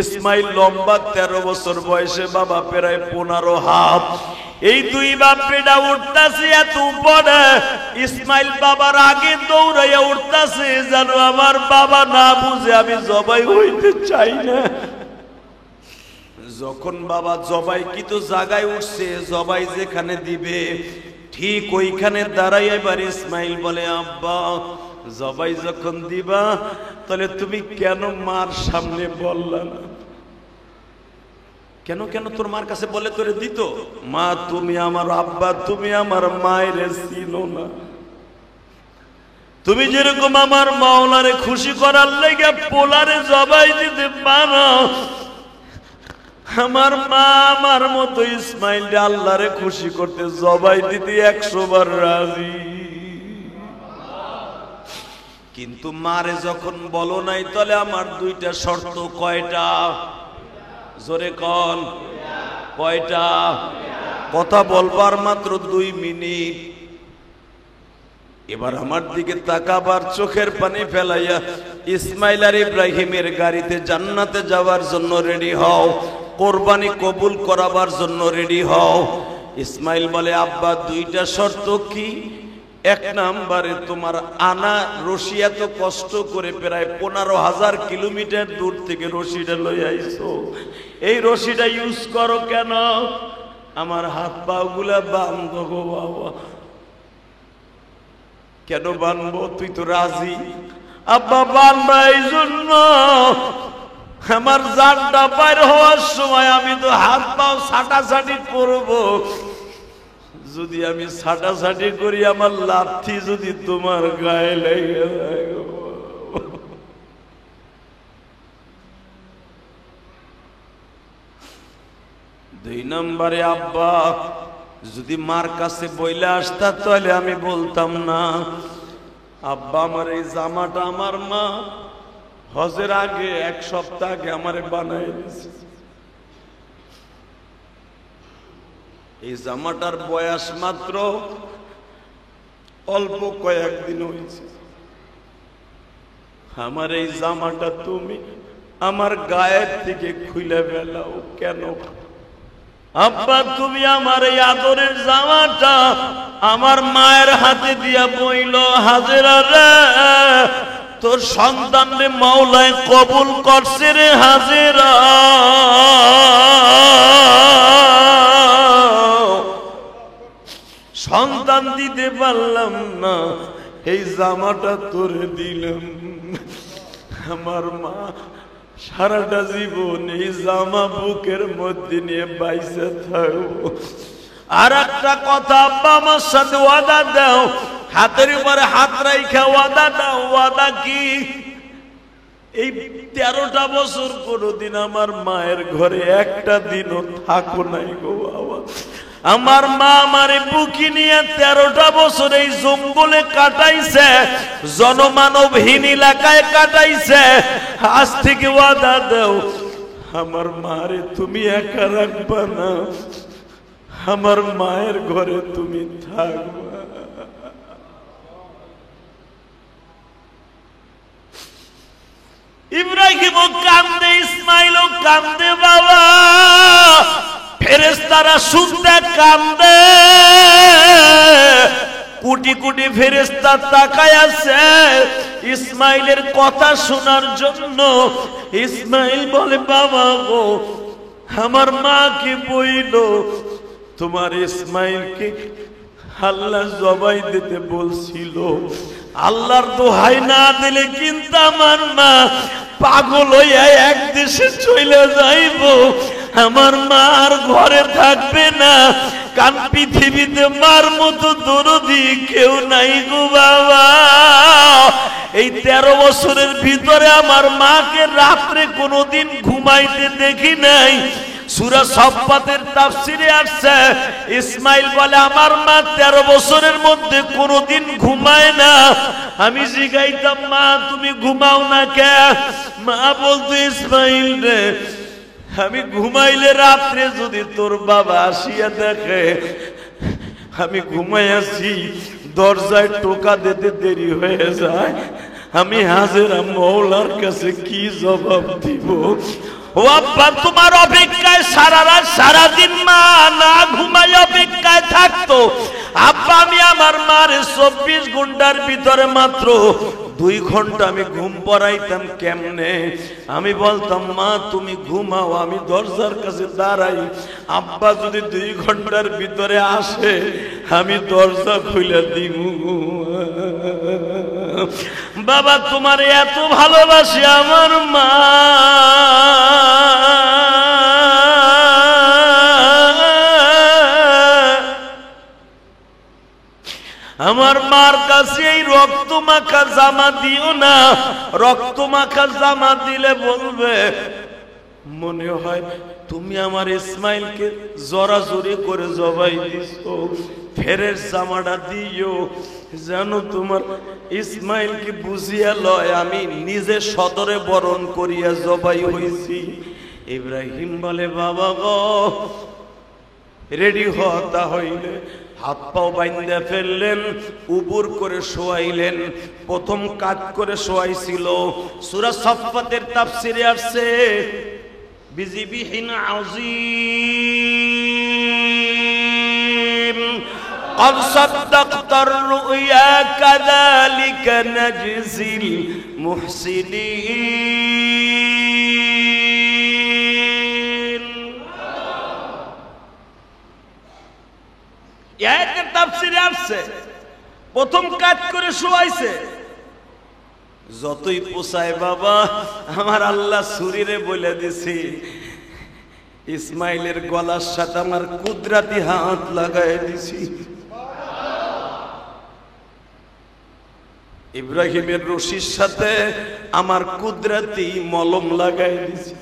ইসমাইল লম্বা 13 বছর বয়সে বাবা প্রায় 15 হাত। এই দুই বাপ বেটা উঠতাছে এত উপরে, ইসমাইল বাবার আগে দৌড়াইয়া উঠতাছে যেন আমার বাবা না বুঝে আমি জবাই হইতে চাই না। যখন বাবা জবাই কিন্তু জায়গায় উঠছে, জবাই যেখানে দিবে ঠিক ওইখানে দাঁড়াই এবার ইসমাইল বলে, আব্বা জবাই যখন দিবা তাহলে তুমি কেন মার সামনে বললা না? কেন কেন তোর মার কাছে বলে তোরে দিত? মা তুমি আমার আব্বা, তুমি আমার মায়ের চিনো না। তুমি যেরকম আমার মাওলারে খুশি করার লেগে পোলারে জবাই দিতে পারো, আমার মা আমার মতো ইসমাইল আল্লাহরে খুশি করতে জবাই দিতে 100 বার রাজি। কিন্তু মারে যখন বলো নাই তাহলে আমার দুইটা শর্ত কয়টা? জোরে কন কয়টা? কথা বলবার মাত্র 2 মিনিট। এবার আমার দিকে তাকাবার চোখের পানি ফেলাইয়া ইসমাইল আর ইব্রাহিমের গাড়িতে জান্নাতে যাওয়ার জন্য রেডি হও, কোরবানি কবুল করাবার জন্য রেডি হও। ইসমাইল বলে, আব্বা দুইটা শর্ত কি? 1 নম্বরে তোমার আনা রশি এত কষ্ট করে প্রায় 15,000 কিলোমিটার দূর থেকে রশিটা লই আইছো, এই রশিটা ইউজ করো কেন? আমার হাত পা গুলা বাঁধো গো বাবা। কেন বানবো? তুই তো রাজি। আব্বা বানবা এই জন্য আমার জানটা বাইর হওয়ার সময় আমি তো হাত পাও ছাটাছাটি করবো, যদি আমি ছাটাছাটি করি আমার লাথি যদি তোমার গায়ে লেগে যায়। 2 নম্বরে আব্বা যদি মার কাছে বইলে আসতা তাহলে আমি বলতাম না, আব্বা আমার এই জামাটা আমার মা হজের আগে 1 সপ্তাহ আগে আমারে বানাই দিয়েছে। এই জামাটার বয়স মাত্র অল্প কয়েকদিন হয়েছে। আমার এই জামাটা তুমি আমার গায়ের থেকে খুলে ফেলাও কেন? আব্বা তুমি আমার এই আদরের জামাটা আমার মায়ের হাতে দিয়া বইল, হাজেরা রে তোর সন্তান রে মাওলায় কবুল করছে রে হাজেরা। সন্তান দিতে পারলাম না, এই জামাটা তোরে দিলাম। আমার মা সারাটা জীবন এই জামা বুকের মধ্যে নিয়ে বাইসে থাকবো। আর একটা কথা আব্বা আমার সাথে ওয়াদা দাও, হাতের উপরে হাত রাইখা ওয়াদা দাও। ওয়াদা কি? এই 13টা বছর কোনদিন আমার মায়ের ঘরে একটা দিনও থাকো নাই গো বাবা। আমার মা আমারে বুকি নিয়ে 13টা বছর এই জঙ্গলে কাটাইছে, জনমানবহীন এলাকায় কাটাইছে। আজ থেকে ওয়াদা দাও আমার মারে তুমি একা রাখবা না, আমার মায়ের ঘরে তুমি থাকবা। ইব্রাহিমও কান্দে, ইসমাইলও কান্দে বাবা, ফেরেশতারা শুনতে কান্দে। কোটি কোটি ফেরেশতা তাকায় আছে ইসমাইলের কথা শোনার জন্য। ইসমাইল বলে, বাবা গো আমার মাকে বইল তোমার ইসমাইলকে আল্লাহ জবাই দিতে বলছিল, আল্লাহর দোহাই না দিলে কিন্তু আমার মা পাগল হইয়া এক দেশে চলে যাইব, আমার মা আর ঘরে থাকবে না। কারণ পৃথিবীতে মার মতো দরদি কেউ নাই গো বাবা। এই 13 বছরের ভিতরে আমার মাকে রাত্রে কোনোদিন ঘুমাইতে দেখি নাই। সূরা সাফফাতের তাফসিরে আসছে ইসমাইল বলে আমার মা 13 বছরের মধ্যে কোনোদিন ঘুমায় না। আমি জিজ্ঞাইতাম মা তুমি ঘুমাও না কে? মা বলতো ইসমাইল রে আমি ঘুমাইলে রাত্রে যদি তোর বাবা আসিয়া দেখে আমি ঘুমাই আছি, দরজায় টোকা দিতে দেরি হয়ে যায়, আমি হাজেরা মওলার কাছে কি জবাব দিব? ও আব্বা, তোমার অপেক্ষায় সারা রাত সারাদিন মা না ঘুমাই অপেক্ষায় থাকতো। আব্বা, আমি আমার মার 24 ঘন্টার ভিতরে মাত্র 2 ঘন্টা আমি ঘুম পড়াইতাম। কেমনে? আমি বলতাম, মা তুমি ঘুমাও, আমি দরজার কাছে দাঁড়াই। আব্বা যদি 2 ঘন্টার ভিতরে আসে আমি দরজা খুলে দিব। বাবা, তোমার এত ভালোবাসি আমার মা, আমার মার কাছে এই রক্ত মাখা জামা দিও না। রক্ত মাখা জামা দিলে বলবে, মনে হয় তুমি আমার ইসমাইলকে জোরাজুরি করে জবাই দিছো। ফেরের জামাটা দিও, জানো তোমার ইসমাইলকে বুঝিয়া লয় আমি নিজে সদরে বরণ করিয়া জবাই হইছি। ইব্রাহিম বলে, বাবা গো, রেডি হতা হইলে হাত পাও বাইন্দা ফেললেন, উবুর করে শোয়াইলেন। প্রথম কাজ করে শোয়াইছিল। সূরা সাফফাতের তাফসিরে আসছে, বিজিবিহিন আযীম قد صدقت الرؤيا كذلك نجزي المحسنين। আয়াতের তাফসিরে আসছে, প্রথম কাজ করে শোয়াইছে। যতই পোষায় বাবা, আমার আল্লাহ শরীরে বলে দিছি, ইসমাইলের গলার সাথে আমার কুদরতি হাত লাগাই দিছি। ইব্রাহিমের রশির সাথে আমার কুদরতি মলম লাগাই দিছি।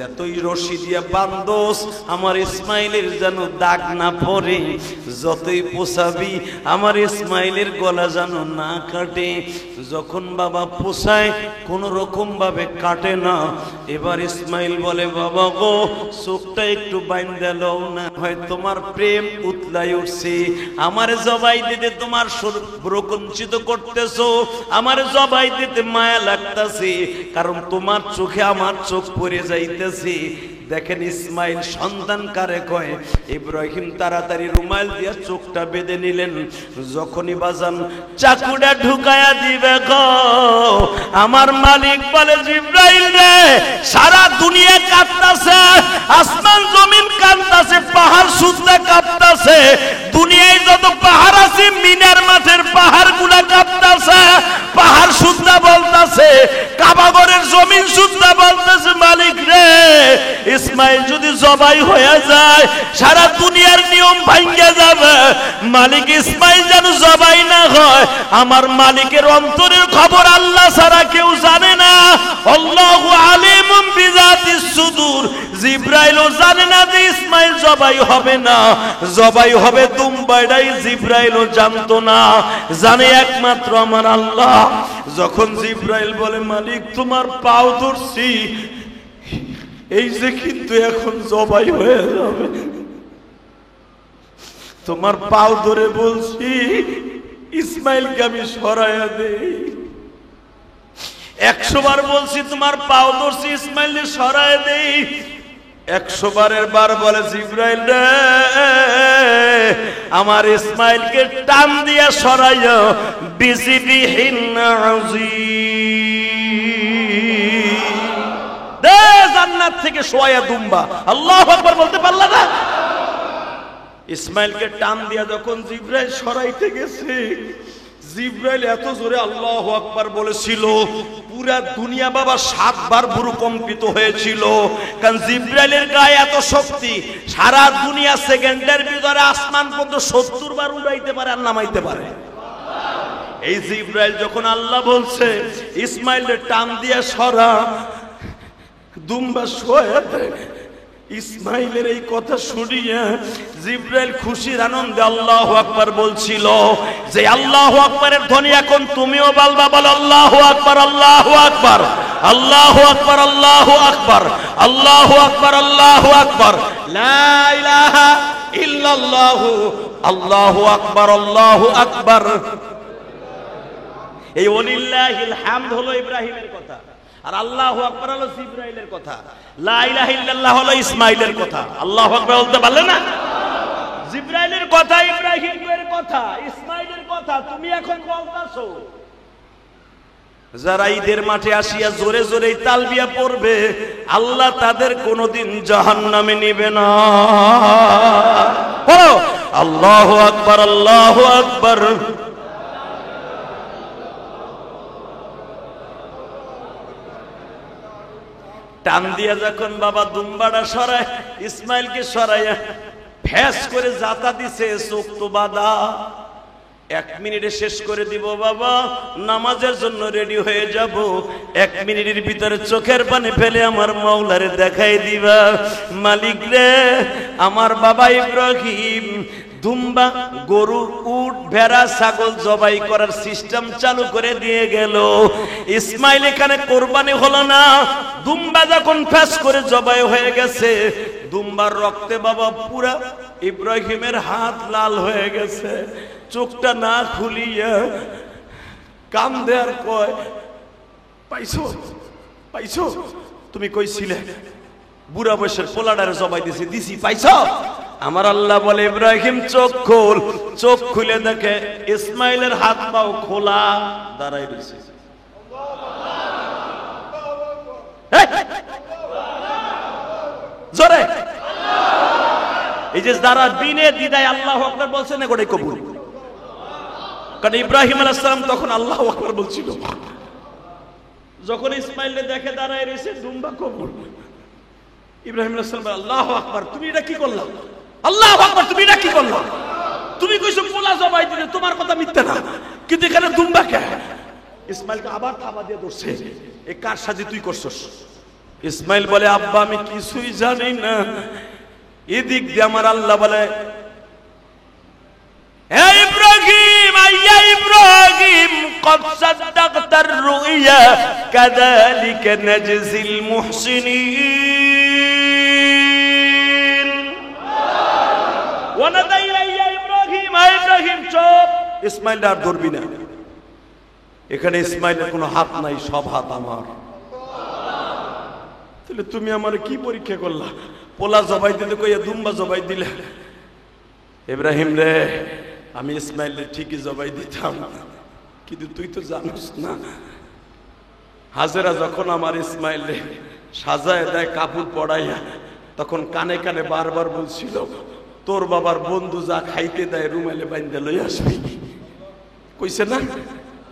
যতই রশি দিয়া বান্দোস আমার ইসমাইলের যেন দাগ না পড়ে, যতই পোষাবি আমার ইসমাইলের গলা যেন না কাটে। যখন বাবা পোষায় কোন রকম ভাবে কাটে না। এবার ইসমাইল বলে, বাবা গো, চোখটা একটু বাইন্ধা লও না, হয় তোমার প্রেম উতলাই উঠছে। আমার জবাই দিতে তোমার প্রকঞ্চিত করতেছো, আমার জবাই দিতে মায়া লাগতেছে, কারণ তোমার চোখে আমার চোখ পড়ে যাইতে। দেখেন ইসমাইল সন্তান কারে কয়। ইব্রাহিম তাড়াতাড়ি রুমাল দিয়া চোখটা বেঁধে নিলেন। যখনই বাজান চাকুটা ঢুকায়া দিবে গো, আমার মালিক বলে, জিব্রাইল রে, সারা দুনিয়া কাঁপতাছে, আসমান জমিন কাঁপতাছে, পাহাড় সুদ্ধা কাঁপতাছে, দুনিয়ায় যত পাহাড় আছে মিনার মাঠের পাহাড় গুলা কাঁপতাছে, পাহাড় সুদ্ধা বলতাছে, কাবাগরের জমিন সুদ্ধা বলতেছে, মালিক রে, ইসমাইল যদি জবাই হয়ে যায় সারা দুনিয়ার নিয়ম ভাঙ্গে যাবে। মালিক, ইসমাইল যেন জবাই না হয়। আমার মালিকের অন্তরের খবর আল্লাহ ছাড়া কেউ জানে না। আল্লাহু আলিমুম বিযাতিস সুদূর। জিব্রাইলও জানে না যে ইসমাইল জবাই হবে না, জবাই হবে দুম্বাইটাই জিব্রাইলও জানতো না, জানে একমাত্র আমার আল্লাহ। যখন জিব্রাইল বলে, মালিক তোমার পাও ধরছি, এই যে কিন্তু এখন জবাই হয়ে যাবে, তোমার পাও ধরে বলছি ইসমাইলকে আমি সরাইয়া দেই। 100 বার বলছি তোমার পাও ধরছি ইসমাইলকে সরাইয়া দেই। 100 বারের বার বলে, জিব্রাইল রে, আমার ইসমাইলকে টান দিয়া সরাইয়া বিজিবিহিন আযীম, দে জান্নাত থেকে সোয়া দুম্বা। আল্লাহু আকবার বলতে পারলা না? ইসমাইলকে টান দিয়া যখন জিব্রাইল সরাইতে গেছে, জিব্রাইল এত জোরে আল্লাহু আকবার বলেছিল, পুরা দুনিয়া বাবা 7 বার ভূকম্পিত হয়েছিল। কারণ জিব্রাইলের গায়ে এত শক্তি, সারা দুনিয়া সেকেন্ডের ভিতরে আসমান পর্যন্ত 70 বার উড়াইতে পারে আর নামাইতে পারে। এই জিব্রাইল যখন আল্লাহ বলছে ইসমাইলের টান দিয়া সরা, দুম্বা শোয়া দেয়, ইসমাইলের এই কথা শুনিয়া জিব্রাইল খুশির আনন্দে আল্লাহু আকবার বলছিল। যে আল্লাহু আকবারের ধ্বনি এখন তুমিও বলবা, বলো আল্লাহু আকবার, আল্লাহু আকবার। আল্লাহু আকবার, আল্লাহু আকবার, আল্লাহু আকবার, আল্লাহু আকবার, লা ইলাহা ইল্লাল্লাহু, আল্লাহু আকবার, আল্লাহু আকবার। এই ওয়ালিল্লাহিল হামদ হলো ইব্রাহিমের কথা, আর আল্লাহু আকবার হলো জিবরাইলের কথা, লা ইলাহা ইল্লাল্লাহ হলো ইসমাইলের কথা। আল্লাহু আকবার বলতে পারলে না? জিবরাইলের কথা, ইব্রাহিমের কথা, ইসমাইলের কথা তুমি এখন বলতাছো। যারা ঈদের মাঠে আসিয়া জোরে জোরে তালবিয়া পড়বে, আল্লাহ তাদের কোনোদিন জাহান্নামে নিবে না। বলো আল্লাহু আকবার, আল্লাহু আকবার। টান দিয়া যখন বাবা দুম্বাটা সরায়, ইসমাইলকে সরাইয়া ফ্যাস করে জাতা দিছে, চোখ তো বাঁধা। 1 মিনিটে শেষ করে দিব বাবা, নামাজের জন্য রেডি হয়ে যাব। 1 মিনিটের ভিতরে চোখের পানি ফেলে আমার মাওলারে দেখাই দিবা, মালিক রে আমার বাবা ইব্রাহিম দুম্বা, গরু, উট, ভেড়া, ছাগল জবাই করার সিস্টেম চালু করে দিয়ে গেল। ইসমাইল এখানে কোরবানি হলো না। দুম্বা যখন ফ্যাস করে জবাই হয়ে গেছে, দুম্বার রক্তে বাবা পুরা ইব্রাহিমের হাত লাল হয়ে গেছে। চোখটা না খুলিয়া কান্দে আর কয়, পাইছো পাইছো, তুমি কইছিলে বুড়া বয়সের পোলাডারে জবাই দিছি, পাইছো? আমার আল্লাহ বলে, ইব্রাহিম চোখ খোল। চোখ খুলে দেখে ইসমাইলের হাত পাও খোলা, দাঁড়াই রয়েছে। জোরে এই যে যারা বিনে দ্বিধায় আল্লাহু আকবার বলছে না, গোটাই কবুল। কারণ ইব্রাহিম আলাইহিস সালাম তখন আল্লাহু আকবার বলছিল, যখন ইসমাইলকে দেখে দাঁড়ায় রয়েছে, দুম্বা কবুল। ইব্রাহিম আলাইহিস সালাম আল্লাহু আকবার, তুমি এটা কি করলা? আল্লাহু আকবার, তুমি এটা কি করলা? তুমি কইছো পোলা জবাই দিলে, তোমার কথা মিথ্যা না, কিন্তু এখানে দুম্বা কে? ইসমাইলকে আবার থাবা দিয়ে ধরছে, এ কার সাজি তুই করছস? ইসমাইল বলে, আব্বা আমি কিছুই জানি না। এদিক দিয়ে আমার আল্লাহ বলে, হে ইব্রাহিম, আইয়া ইব্রাহিম, قد صدقت الرؤيا كذلك نجزي المحسنين ونادى إلي إبراهيم, ইব্রাহিম চুপ। ইসমাইল আর ধরবি না, এখানে ইসমাইলের কোনো হাত নাই, সব হাত আমার। তাহলে তুমি আমার কি পরীক্ষা করলা? পোলা জবাই দিতে কইয়া দুম্বা জবাই দিলে। ইব্রাহিম রে, আমি ইসমাইল ঠিকই জবাই দিতাম, কিন্তু তুই তো জানিস না, হাজেরা যখন আমার ইসমাইল রে সাজায় দেয় কাপড় পড়াইয়া, তখন কানে কানে বারবার বলছিল, তোর বাবার বন্ধু যা খাইতে দেয় রুমালে বাইন্দা লই আসবি। কইছে না?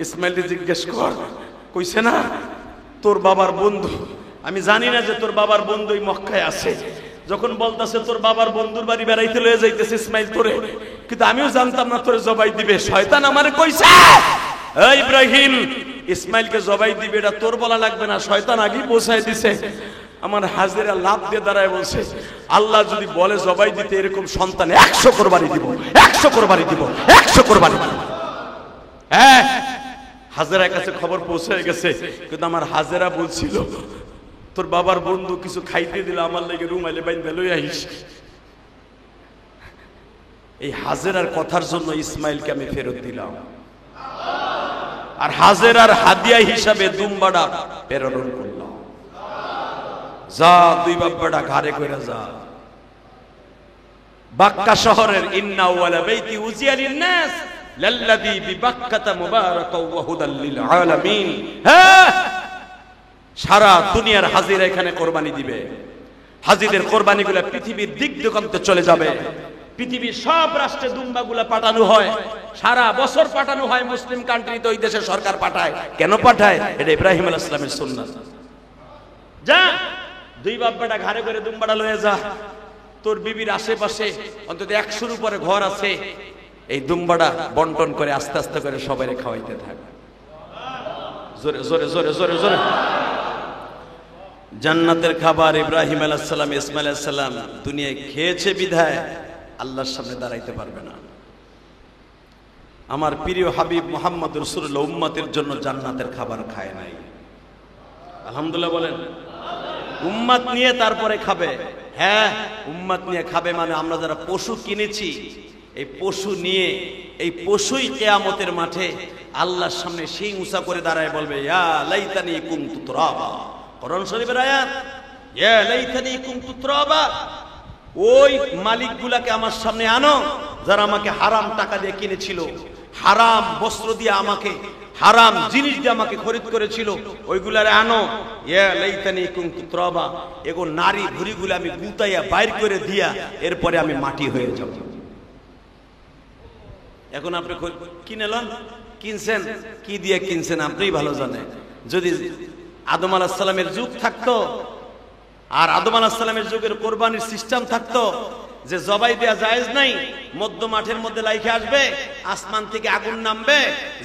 ইসমাইল জিজ্ঞেস কর, কইছে না তোর বাবার বন্ধু? আমি জানি না যে তোর বাবার বন্ধুই মক্কায় আছে। যখন বলতাছে তোর বাবার বন্ধুর বাড়ি বেড়াইতে লয়ে যাইতেছে ইসমাইল তোরে, কিন্তু আমিও জানতাম না তোরে জবাই দিবে। শয়তান আমারে কইছে, এই ইব্রাহিম ইসমাইলকে জবাই দিবে, এটা তোর বলা লাগবে না, শয়তান আগেই পৌঁছায় দিছে। আমার হাজেরা লাভ দিয়ে দাঁড়ায় বলছে, আল্লাহ যদি বলে জবাই দিতে, এরকম সন্তান 100 কোরবানি দিব, 100 কোরবানি দিব, 100 কোরবানি দিব। হ্যাঁ, হাজেরার কাছে খবর পৌঁছে গেছে, কিন্তু আমার হাজেরা বলছিল, তোর বাবার বন্ধু কিছু খাইতে দিলে আমার লাগে রুমাইলে বাইন্দা লই আইস। এই হাজেরার কথার জন্য ইসমাইলকে আমি ফেরত দিলাম, আর হাজেরার হাদিয়া হিসাবে দুম্বাটা প্রেরণ করলাম। যা দুই বাব্বাটা ঘাড়ে কইরা যা। বাক্কা শহরের ইন্না ওয়ালা বাইতি উজিয়া লিন-নাস লাল্লাযী বিবাক্কাতা মুবারাকা ওয়া হুদাল লিল আলামিন। হ্যাঁ, সারা দুনিয়ার হাজিরা এখানে কোরবানি দিবে। হাজিদের কোরবানিগুলো পৃথিবীর দিক দিগন্তে চলে যাবে। পৃথিবীর সব রাষ্ট্রে দুম্বাগুলা পাঠানো হয়, সারা বছর পাঠানো হয়। মুসলিম কান্ট্রিতে ওই দেশের সরকার পাঠায়। কেন পাঠায়? এটা ইব্রাহিম আলাইহিস সালামের সুন্নাত। যা দুই বাব্বাটা ঘাড়ে করে দুম্বাটা লয়ে যা। তোর বিবির আশেপাশে অন্তত 100-র উপরে ঘর আছে, এই দুম্বাটা বন্টন করে আস্তে আস্তে করে সবাইকে খাওয়াইতে থাক। জোরে জোরে জোরে জোরে জোরে। জান্নাতের খাবার ইব্রাহিম আলাইহিস সালাম, ইসমাইল আলাইহিস সালাম দুনিয়ায় খেয়েছে বিধায় আল্লাহর সামনে দাঁড়াইতে পারবে না। আমার প্রিয় হাবিব মুহাম্মদ রাসূলুল্লাহ উম্মতের জন্য জান্নাতের খাবার খায় নাই। আলহামদুলিল্লাহ বলেন। উম্মত নিয়ে তারপরে খাবে। হ্যাঁ, উম্মত নিয়ে খাবে মানে আমরা যারা পশু কিনেছি, এই পশু নিয়ে, এই পশুই কিয়ামতের মাঠে আল্লাহর সামনে শিং উঁচা করে দাঁড়ায় বলবে, ইয়া লাইতানি কুনতু তুরাবা। কোরআন শরীফের আয়াত, ইয়া লাইতানি কুনতু তুরাবা। ওই মালিকগুলাকে আমার সামনে আনো যারা আমাকে হারাম টাকা দিয়ে কিনেছিল, হারাম বস্ত্র দিয়ে আমাকে, হারাম জিনিস দিয়ে আমাকে খরিদ করেছিল, ওইগুলারে আনো। ইয়া লাইতানি কুনতু তুরাবা। এগো নারী ভুরিগুলো আমি গুতাইয়া বাইর করে দিয়া এরপরে আমি মাটি হয়ে যাব। এখন আপনি কিনেলেন, কিনছেন, কি দিয়ে কিনছেন আপনিই ভালো জানেন। যদি আদম আলাইহিস সালামের যুগ থাকতো, আর আদম আলাইহিস সালামের যুগের কোরবানির সিস্টেম থাকতো যে জবাই দেয়া জায়েজ নাই, মধ্য মাঠের মধ্যে লাইখে আসবে, আসমান থেকে আগুন নামবে,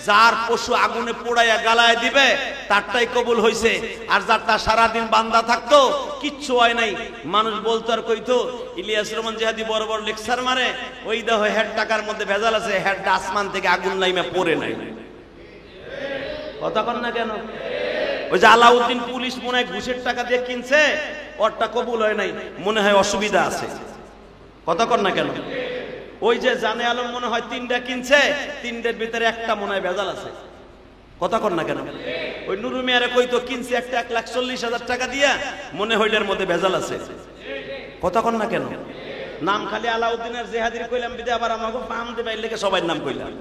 যার পশু আগুনে পোড়াইয়া গালায় দিবে তারটাই কবুল হইছে, আর যারটা সারাদিন বান্দা থাকতো কিচ্ছু হয় নাই। মানুষ বলতো আর কইতো, ইলিয়াস রহমান জিহাদি বড় বড় লেকচার মারে, ওই দেখো হেড টাকার মধ্যে ভেজাল আছে, হেডটা আসমান থেকে আগুন নাইমে পড়ে নাই। কথা কন না কেন? ওই যে আলাউদ্দিন পুলিশ মনে হয় ঘুষের টাকা দিয়ে কিনছে, ওরটা কবুল হয় নাই, মনে হয় অসুবিধা আছে। কথা কন না কেন? ওই যে জানে আলম মনে হয় 3টা কিনছে, 3টার ভিতরে একটা মনে হয় ভেজাল আছে। কথা কন না কেন? ওই নুরু মিয়ারে কইতো কিনছে একটা 1,40,000 টাকা দিয়া, মনে হয় এর মধ্যে ভেজাল আছে। কথা কন না কেন? নাম খালি আলাউদ্দিনের জেহাদির কইলাম বিদে আবার আমাকে পাম দেবে লেগে সবাই নাম কইলাম।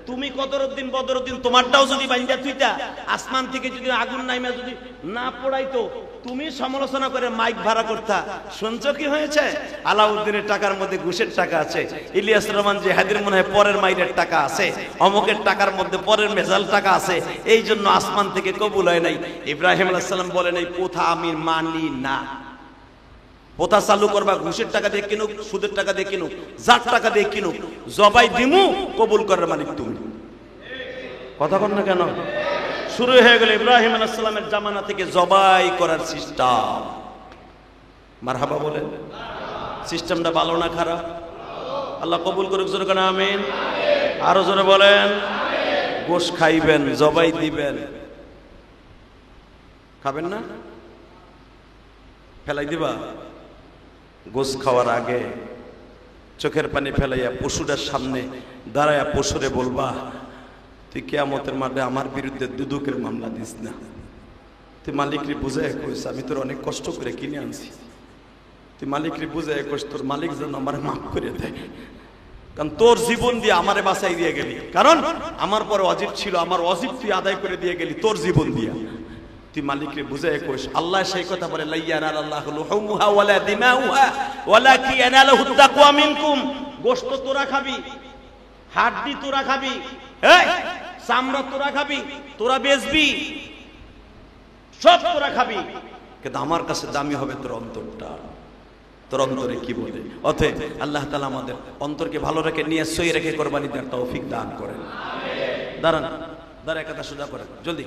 তুমি কদরউদ্দিন বদরউদ্দিন তোমারটাও যদি বাইন্দা তুইটা আসমান থেকে যদি আগুন নাইমা যদি না পড়াইতো, তুমি সমালোচনা করে মাইক ভাড়া করতা। শুনছো কি হয়েছে? আলাউদ্দিনের টাকার মধ্যে ঘুষের টাকা আছে, ইলিয়াস রহমান জিহাদির মনে হয় পরের মাইরের টাকা আছে, অমুকের টাকার মধ্যে পরের মেজাল টাকা আছে, এই জন্য আসমান থেকে কবুল হয় নাই। ইব্রাহিম আলাইহিস সালাম বলেন, এই প্রথা আমি মানি না। প্রথা চালু করবা, ঘুষের টাকা দিয়ে কিনুক, সুদের টাকা দিয়ে কিনুক, যার টাকা দিয়ে কিনুক, জবাই দিমু, কবুল করার মালিক তুমি। কথা কন না কেন? শুরু হয়ে গেল ইব্রাহিম আলাইহিস সালামের জামানা থেকে জবাই করার সিস্টেম। মারহাবা বলেন। সিস্টেমটা ভালো না খারাপ? আল্লাহ কবুল করুক, জোরে কেন আমিন। আরো জোরে বলেন। গোশ খাইবেন, জবাই দিবেন, খাবেন না? ফেলাই দিবা? গোশ খাওয়ার আগে চোখের পানি ফেলাইয়া পশুটার সামনে দাঁড়াইয়া পশুরে বলবা, তুই কিয়ামতের মাঠে আমার বিরুদ্ধে দুদকের মামলা দিস না। তুই মালিকরে বুঝাই কইস, আমি তোর অনেক কষ্ট করে কিনে আনছি, তুই মালিকরে বুঝাই কইস তোর মালিক যেন আমার মাফ করে দেয়, কারণ তোর জীবন দিয়ে আমারে বাঁচাই দিয়ে গেলি, কারণ আমার পরে ওয়াজিব ছিল, আমার ওয়াজিব তুই আদায় করে দিয়ে গেলি তোর জীবন দিয়া। তুই মালিকরে বুঝাই কইস। আল্লাহ সেই কথা বলে, লা ইয়ানালাল্লাহু লুহুমুহা ওয়ালা দিমাউহা ওয়ালাকিন ইয়ানালুহুত তাকওয়া মিনকুম। গোশত তোরা খাবি, হাড্ডি তোরা খাবি, এই চামড়া তোরা খাবি, তোরা বেচবি, সব তোরা খাবি, কিন্তু আমার কাছে দামি হবে তোর অন্তরটা। তোর অন্তরে কি বলে? অতএব আল্লাহ তাআলা আমাদের অন্তরকে ভালো রেখে, নিয়ত সহি রেখে কোরবানি দেওয়ার তৌফিক দান করেন। দাঁড়ান, দাঁড়া, কথা সোজা করেন জলদি।